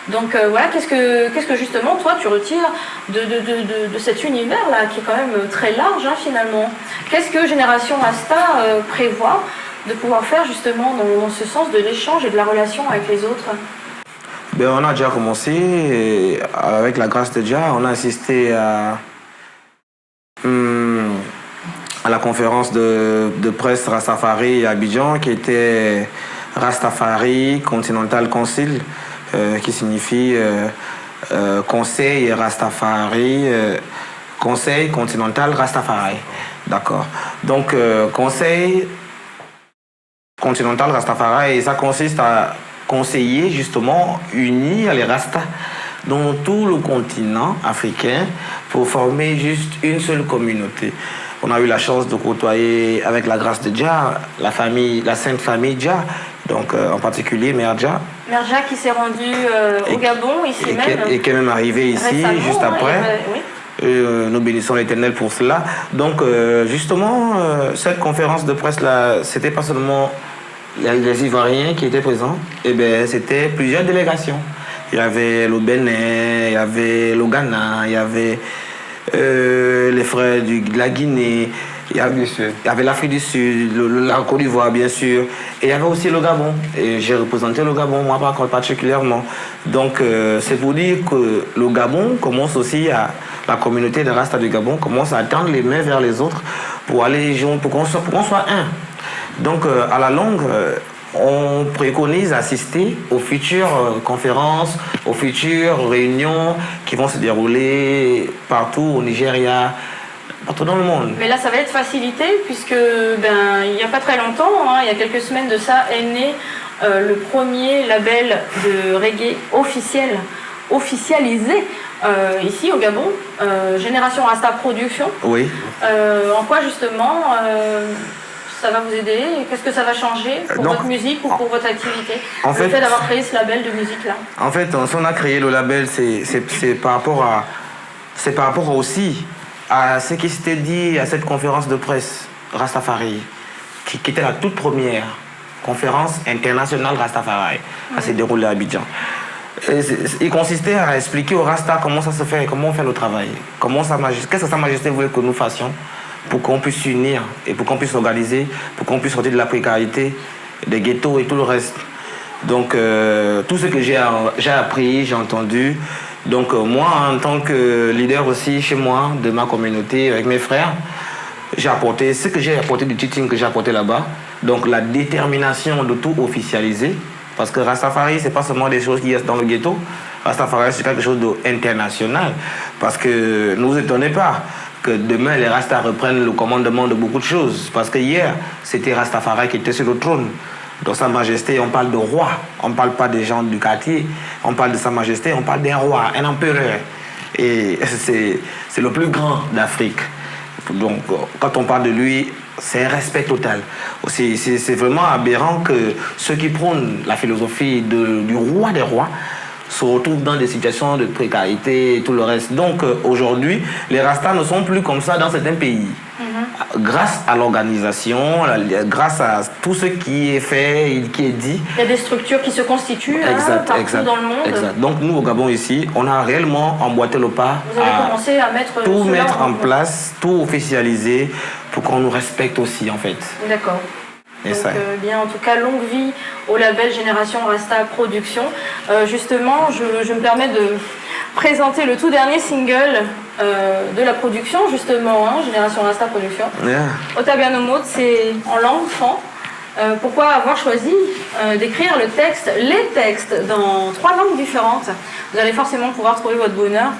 Donc voilà, qu'est-ce que justement toi tu retires de cet univers-là, qui est quand même très large hein, finalement. Qu'est-ce que Génération Rasta prévoit de pouvoir faire justement dans ce sens de l'échange et de la relation avec les autres? Ben, on a déjà commencé, et avec la grâce de Dieu, on a assisté à la conférence de presse Rastafari à Abidjan, qui était Rastafari Continental Council, qui signifie Conseil Rastafari, Conseil Continental Rastafari. D'accord. Donc, Conseil Continental Rastafari, et ça consiste à conseiller justement, unir les Rastas dans tout le continent africain pour former juste une seule communauté. On a eu la chance de côtoyer, avec la grâce de Jah, la Sainte Famille Jah, donc en particulier Mère Jah. Mère Jah qui s'est rendue au Gabon, ici même. Et qui est même arrivée ici, récemment, juste après. Oui. Nous bénissons l'Éternel pour cela. Donc, justement, cette conférence de presse-là, c'était pas seulement les Ivoiriens qui étaient présents, et bien, c'était plusieurs délégations. Il y avait le Bénin, il y avait le Ghana, il y avait les frères de la Guinée, il y avait l'Afrique du Sud, la Côte d'Ivoire bien sûr, et il y avait aussi le Gabon. Et j'ai représenté le Gabon, moi particulièrement. Donc c'est pour dire que le Gabon commence aussi la communauté de Rasta du Gabon commence à tendre les mains vers les autres pour aller pour qu'on soit un. Donc à la longue, on préconise d'assister aux futures conférences, aux futures réunions qui vont se dérouler partout au Nigeria, partout dans le monde. Mais là, ça va être facilité puisque, il n'y a pas très longtemps, hein, il y a quelques semaines de ça, est né le premier label de reggae officialisé ici au Gabon, Génération Rasta Production. Oui. En quoi justement ça va vous aider? Qu'est-ce que ça va changer pour votre musique ou pour votre activité? Le fait d'avoir créé ce label de musique-là. En fait, si on a créé le label, c'est par rapport aussi à ce qui s'était dit à cette conférence de presse Rastafari, qui était la toute première conférence internationale Rastafari. Ça s'est déroulé à Abidjan. Il consistait à expliquer aux Rasta comment ça se fait, comment on fait le travail, qu'est-ce que Sa Majesté voulait que nous fassions pour qu'on puisse s'unir et pour qu'on puisse s'organiser, pour qu'on puisse sortir de la précarité, des ghettos et tout le reste. Donc tout ce que j'ai appris, j'ai entendu. Donc moi, en tant que leader aussi chez moi, de ma communauté, avec mes frères, j'ai apporté ce que j'ai apporté du teaching que j'ai apporté là-bas. Donc la détermination de tout officialiser. Parce que Rastafari, c'est pas seulement des choses qui restent dans le ghetto. Rastafari, c'est quelque chose d'international. Parce que ne vous étonnez pas que demain, les Rastas reprennent le commandement de beaucoup de choses. Parce que hier, c'était Rastafari qui était sur le trône. Dans Sa Majesté, on parle de roi. On ne parle pas des gens du quartier. On parle de Sa Majesté, on parle d'un roi, un empereur. Et c'est le plus grand d'Afrique. Donc, quand on parle de lui, c'est un respect total. C'est vraiment aberrant que ceux qui prônent la philosophie du roi des rois se retrouvent dans des situations de précarité et tout le reste. Donc, aujourd'hui, les Rastas ne sont plus comme ça dans certains pays. Grâce à l'organisation, grâce à tout ce qui est fait et qui est dit. Il y a des structures qui se constituent partout dans le monde. Exact. Donc nous, au Gabon, ici, on a réellement emboîté le pas. Vous avez commencé à mettre tout mettre en place, tout officialiser pour qu'on nous respecte aussi, en fait. D'accord. Et donc, ça. Bien, en tout cas, longue vie au label Génération Rasta Production. Justement, je me permets de présenter le tout dernier single de la production, justement, Génération Rasta Production. Yeah. Otabianomot, c'est en langue fan. Pourquoi avoir choisi d'écrire les textes dans 3 langues différentes? Vous allez forcément pouvoir trouver votre bonheur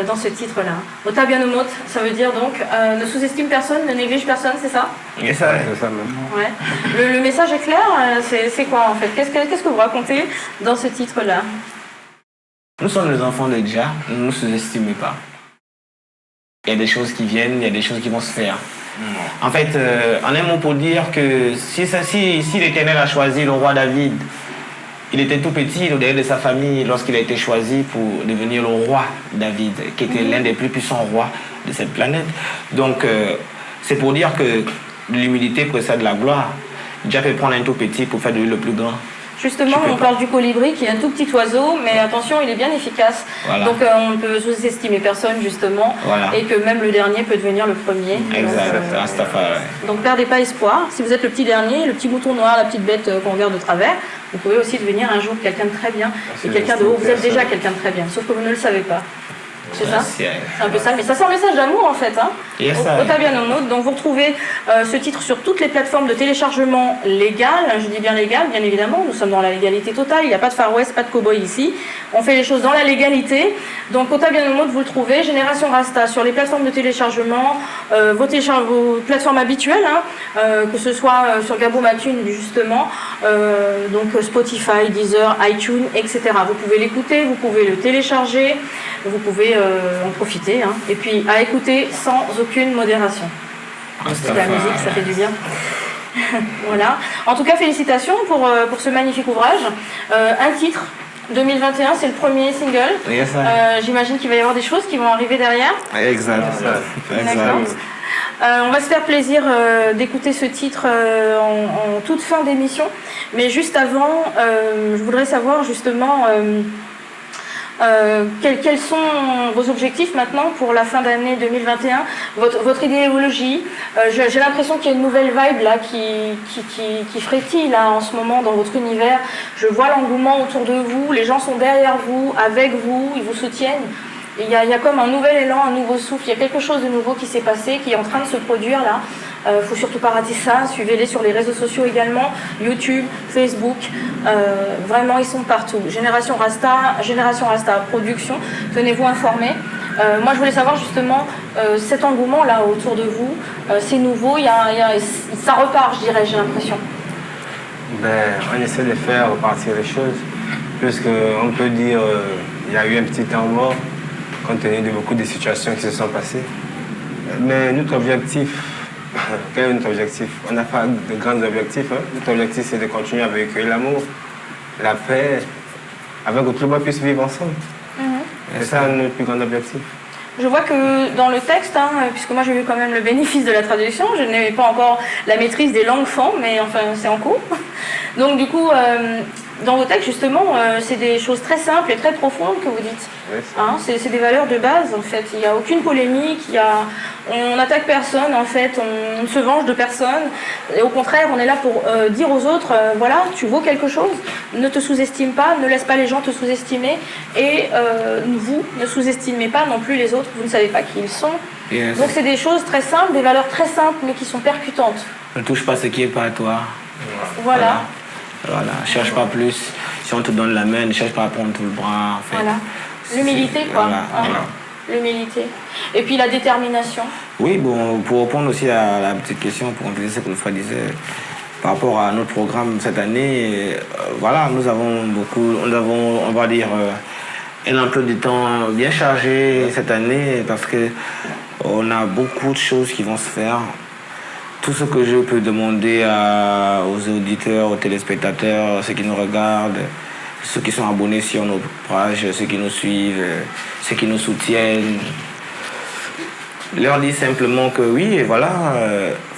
dans ce titre-là. Otabianomot, ça veut dire donc ne sous-estime personne, ne néglige personne, c'est ça? Et ça, C'est ça même. Ouais. Le message est clair, c'est quoi en fait? Qu'est-ce que vous racontez dans ce titre-là? nous sommes les enfants de Dja, ne nous sous-estimez pas. Il y a des choses qui viennent, il y a des choses qui vont se faire. En fait, en un mot pour dire que si l'Éternel a choisi le roi David, il était tout petit au derrière de sa famille lorsqu'il a été choisi pour devenir le roi David, qui était l'un des plus puissants rois de cette planète. Donc, c'est pour dire que l'humilité précède la gloire. Dieu peut prendre un tout petit pour faire de lui le plus grand. Justement, on parle du colibri qui est un tout petit oiseau, mais attention, il est bien efficace. Voilà. Donc on ne peut sous-estimer personne, justement, Voilà. et que même le dernier peut devenir le premier. Exact, Rastafari. Donc perdez pas espoir. Si vous êtes le petit dernier, le petit mouton noir, la petite bête qu'on regarde de travers, vous pouvez aussi devenir un jour quelqu'un de très bien et quelqu'un de haut. Vous êtes déjà quelqu'un de très bien, sauf que vous ne le savez pas. C'est ça? C'est un peu ça, mais ça sent un message d'amour en fait. Yes, Otabianomot. Donc vous retrouvez ce titre sur toutes les plateformes de téléchargement légales. Je dis bien légal, bien évidemment. Nous sommes dans la légalité totale. Il n'y a pas de Far West, pas de cow-boy ici. On fait les choses dans la légalité. Donc Otabianomot, vous le trouvez. Génération Rasta sur les plateformes de téléchargement, vos plateformes habituelles, que ce soit sur Gabo Matune justement, donc Spotify, Deezer, iTunes, etc. Vous pouvez l'écouter, vous pouvez le télécharger, vous pouvez en profiter, et puis à écouter sans aucune modération. C'est de la musique, ça fait du bien. Voilà. En tout cas, félicitations pour ce magnifique ouvrage. Un titre, 2021, c'est le premier single. Yes, J'imagine qu'il va y avoir des choses qui vont arriver derrière. exact. D'accord. On va se faire plaisir d'écouter ce titre en toute fin d'émission. Mais juste avant, je voudrais savoir justement... quels sont vos objectifs maintenant pour la fin d'année 2021, votre idéologie? J'ai l'impression qu'il y a une nouvelle vibe là qui frétille là en ce moment dans votre univers. Je vois l'engouement autour de vous, les gens sont derrière vous, avec vous, ils vous soutiennent. Il y a comme un nouvel élan, un nouveau souffle, il y a quelque chose de nouveau qui s'est passé, qui est en train de se produire là. Faut surtout pas rater ça, suivez-les sur les réseaux sociaux également, YouTube, Facebook, vraiment ils sont partout. Génération Rasta Production, tenez-vous informés. Moi je voulais savoir justement cet engouement là autour de vous, c'est nouveau, ça repart je dirais, j'ai l'impression. On essaie de faire repartir les choses, puisqu'on peut dire il y a eu un petit temps mort, compte tenu de beaucoup de situations qui se sont passées. Mais notre objectif, quel est notre objectif? On n'a pas de grands objectifs. Notre objectif, c'est de continuer à véhiculer l'amour, la paix, afin que tout le monde puisse vivre ensemble. C'est ça notre plus grand objectif. Je vois que dans le texte, puisque moi j'ai eu quand même le bénéfice de la traduction, je n'ai pas encore la maîtrise des langues fan, mais enfin c'est en cours. Donc du coup, dans vos textes justement, c'est des choses très simples et très profondes que vous dites. Oui, c'est des valeurs de base en fait. Il n'y a aucune polémique, on n'attaque personne en fait, on ne se venge de personne. Et au contraire, on est là pour dire aux autres, voilà, tu vaux quelque chose, ne te sous-estime pas, ne laisse pas les gens te sous-estimer et vous ne sous-estimez pas non plus les autres, vous ne savez pas qui ils sont. Yes. Donc c'est des choses très simples, des valeurs très simples mais qui sont percutantes. Ne touche pas ce qui n'est pas à toi. Voilà. Voilà, cherche pas plus. Si on te donne la main, ne cherche pas à prendre tout le bras. En fait. Voilà. L'humilité, quoi. Voilà. L'humilité. Et puis la détermination. Oui, bon, pour répondre aussi à la petite question, pour compléter ce que le frère disait, par rapport à notre programme cette année, voilà, nous avons on va dire, un emploi du temps bien chargé cette année parce que on a beaucoup de choses qui vont se faire. Tout ce que je peux demander aux auditeurs, aux téléspectateurs, ceux qui nous regardent, ceux qui sont abonnés sur nos pages, ceux qui nous suivent, ceux qui nous soutiennent, leur dire simplement que oui, et voilà,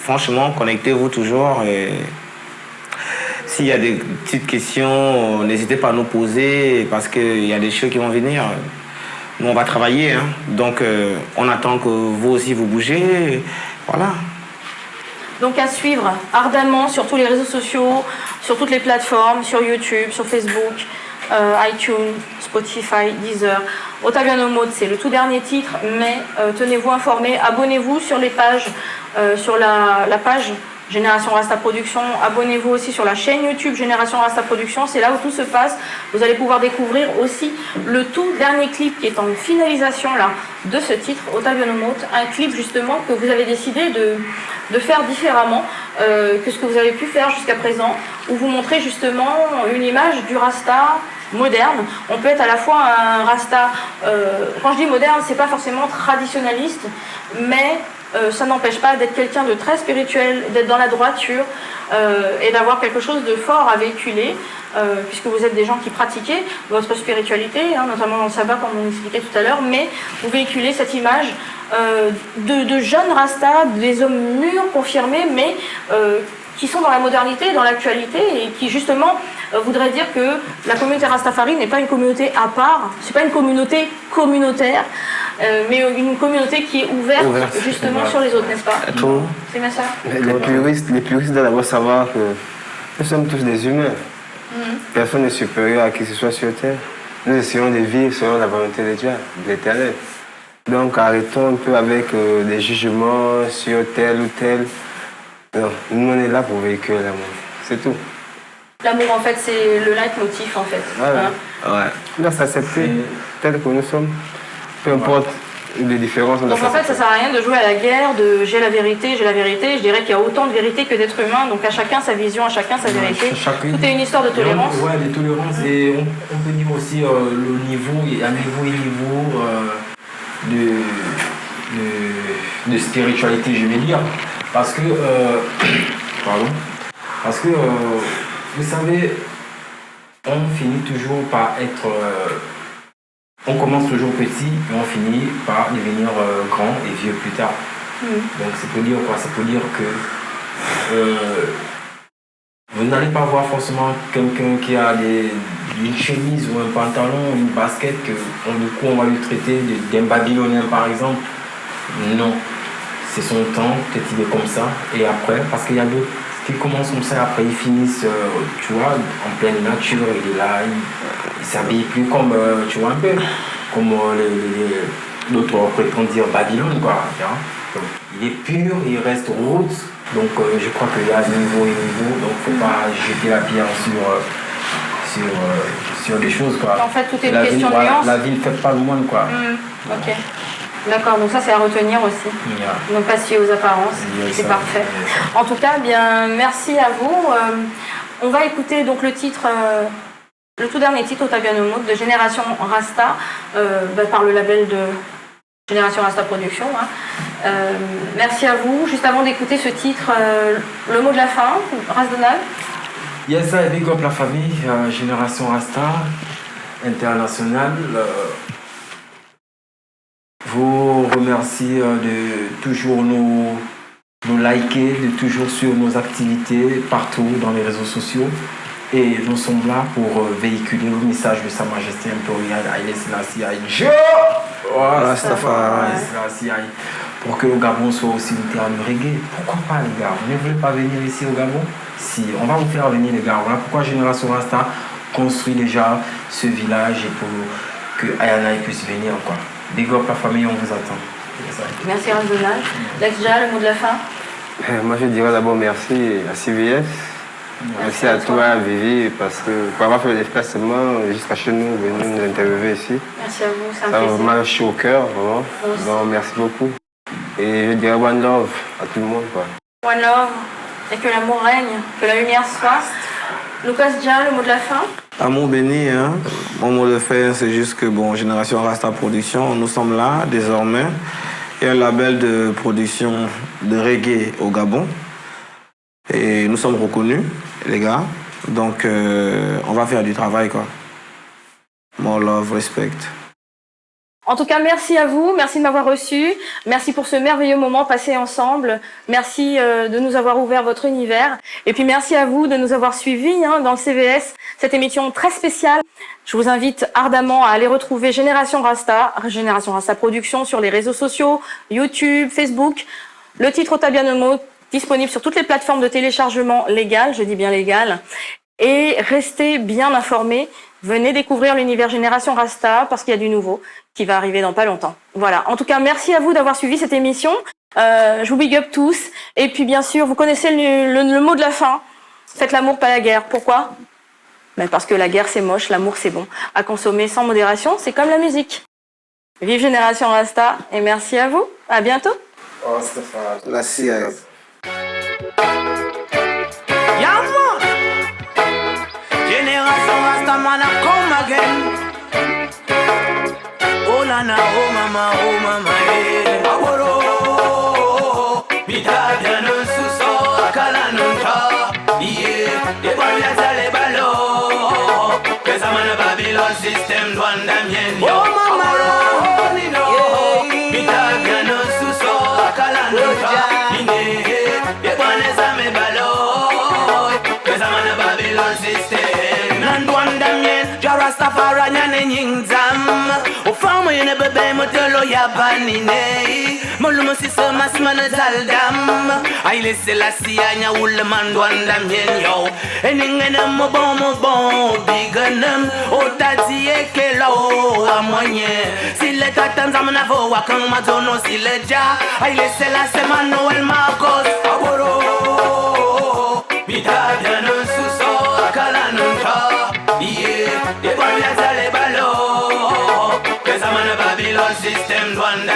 franchement, connectez-vous toujours. Et s'il y a des petites questions, n'hésitez pas à nous poser parce qu'il y a des choses qui vont venir. Nous, on va travailler, hein. Donc on attend que vous aussi vous bougez. Voilà. Donc à suivre ardemment sur tous les réseaux sociaux, sur toutes les plateformes, sur YouTube, sur Facebook, iTunes, Spotify, Deezer. Ottaviano Mode, c'est le tout dernier titre, mais tenez-vous informés, abonnez-vous sur les pages, sur la page Génération Rasta Production, abonnez-vous aussi sur la chaîne YouTube Génération Rasta Production, c'est là où tout se passe. Vous allez pouvoir découvrir aussi le tout dernier clip qui est en finalisation là, de ce titre, Ottaviano Mode, un clip justement que vous avez décidé de faire différemment que ce que vous avez pu faire jusqu'à présent, où vous montrez justement une image du Rasta moderne. On peut être à la fois un Rasta, quand je dis moderne, c'est pas forcément traditionnaliste, mais ça n'empêche pas d'être quelqu'un de très spirituel, d'être dans la droiture et d'avoir quelque chose de fort à véhiculer, puisque vous êtes des gens qui pratiquaient votre spiritualité, hein, notamment dans le sabbat, comme on expliquait tout à l'heure, mais vous véhiculez cette image de jeunes Rastas, des hommes mûrs, confirmés, mais qui sont dans la modernité, dans l'actualité, et qui justement voudraient dire que la communauté Rastafari n'est pas une communauté à part, c'est pas une communauté communautaire, mais une communauté qui est ouverte justement sur les autres, n'est-ce pas? C'est bien ça. Les puristes doivent d'abord savoir que nous sommes tous des humains. Personne n'est supérieur à qui que ce soit sur Terre. Nous essayons de vivre selon la volonté de Dieu, de l'Éternel. Donc arrêtons un peu avec des jugements sur tel ou tel. Non, nous on est là pour véhiculer l'amour, c'est tout. L'amour en fait c'est le leitmotiv en fait. Voilà. Hein? Ouais. On doit s'accepter tel que nous sommes. Peu importe les différences. Donc en fait ça sert à rien de jouer à la guerre, de j'ai la vérité, j'ai la vérité. Je dirais qu'il y a autant de vérité que d'êtres humains, donc à chacun sa vision, à chacun sa vérité. Tout est une histoire de tolérance. Ouais, de tolérance et on peut dire aussi le niveau, à niveau et niveau de spiritualité, je vais dire. Parce que, vous savez, on finit toujours par être... on commence toujours petit et on finit par devenir grand et vieux plus tard. Donc c'est pour dire quoi? C'est pour dire que vous n'allez pas voir forcément quelqu'un qui a une chemise ou un pantalon, une basket, que du coup on va lui traiter d'un Babylonien par exemple. Non. C'est son temps, peut-être il est comme ça, et après, parce qu'il y a d'autres qui commencent comme ça, après ils finissent, tu vois, en pleine nature, il est là, il s'habille plus comme, tu vois, un peu, comme d'autres prétendent dire Babylone, quoi. Donc, il est pur, il reste route, donc je crois qu'il y a niveau et niveau, donc il ne faut pas jeter la pierre sur des choses, quoi. En fait, tout est une question de nuance. La vie ne fait pas le moine, quoi. Ok. D'accord, donc ça c'est à retenir aussi. Ne pas se fier aux apparences, c'est parfait. En tout cas, bien, merci à vous. On va écouter donc le titre, le tout dernier titre Ottaviano Mode de Génération Rasta, par le label de Génération Rasta Production. Hein. Merci à vous. Juste avant d'écouter ce titre, le mot de la fin, Ras Donald. Yes, I big up la famille, Génération Rasta International. Vous remercie de toujours nous liker, de toujours suivre nos activités partout dans les réseaux sociaux. Et nous sommes là pour véhiculer le message de Sa Majesté impériale Haïlé Selassie Aïe. Pour que le Gabon soit aussi une terre de reggae. Pourquoi pas les gars? Vous ne voulez pas venir ici au Gabon? Si, on va vous faire venir les gars. Voilà pourquoi Génération Rasta construit déjà ce village et pour que Ayana puisse venir, quoi. Big up la famille, on vous attend. Merci Ras Donald. Lex-Ja, le mot de la fin. Moi je dirais d'abord merci à CVS. Merci à toi, Vivi, parce que pour avoir fait le déplacement jusqu'à chez nous, venir nous interviewer ici. Merci à vous, c'est un plaisir. Ça plaisir. m'a vraiment chaud au cœur, vraiment. Donc merci beaucoup. Et je dirais one love à tout le monde, quoi. One love. et que l'amour règne, que la lumière soit. Lucas Dia, le mot de la fin. Amour béni, hein. Mon mot de fin, c'est juste que, bon, Génération Rasta Production, nous sommes là, désormais. Il y a un label de production de reggae au Gabon. Et nous sommes reconnus, les gars. Donc, on va faire du travail, quoi. More love, respect. En tout cas, merci à vous, merci de m'avoir reçu, merci pour ce merveilleux moment passé ensemble, merci de nous avoir ouvert votre univers, et puis merci à vous de nous avoir suivis dans le CVS, cette émission très spéciale. Je vous invite ardemment à aller retrouver Génération Rasta Production sur les réseaux sociaux, YouTube, Facebook. Le titre Otabianomo, disponible sur toutes les plateformes de téléchargement légales, je dis bien légales, et restez bien informés. Venez découvrir l'univers Génération Rasta parce qu'il y a du nouveau qui va arriver dans pas longtemps. Voilà. En tout cas, merci à vous d'avoir suivi cette émission. Je vous big up tous. Et puis, bien sûr, vous connaissez le mot de la fin. Faites l'amour, pas la guerre. Pourquoi? Ben parce que la guerre, c'est moche. L'amour, c'est bon. À consommer sans modération, c'est comme la musique. Vive Génération Rasta et merci à vous. À bientôt. Oh, Stéphane. Merci, guys. Generation Rasta man a come again. Oh nana, oh mama, eh. Aboro, bitadia no suso, akala no ta. Yeah, e banya tale balo. Pesa mana Babylon system douanda mien. Oh mama, oh nino. Bitadia no suso, akala no ta. Yeah, e banya zame balo. Pesa mana Babylon system. Rastafari nyane nyingzam Ufamo yene bebe motelo ya banine Molumo sisa masmana zaldam Aile selasi anya uleman duanda mien yo Eningene mo bon biganem Otati ekelo amoye Sile tatanza manavo wakang mazono sile ja Aile selasi Manuel Marcos Aboro Bitadia no suso akala nunta Yeah, they want to tell Babylon system, one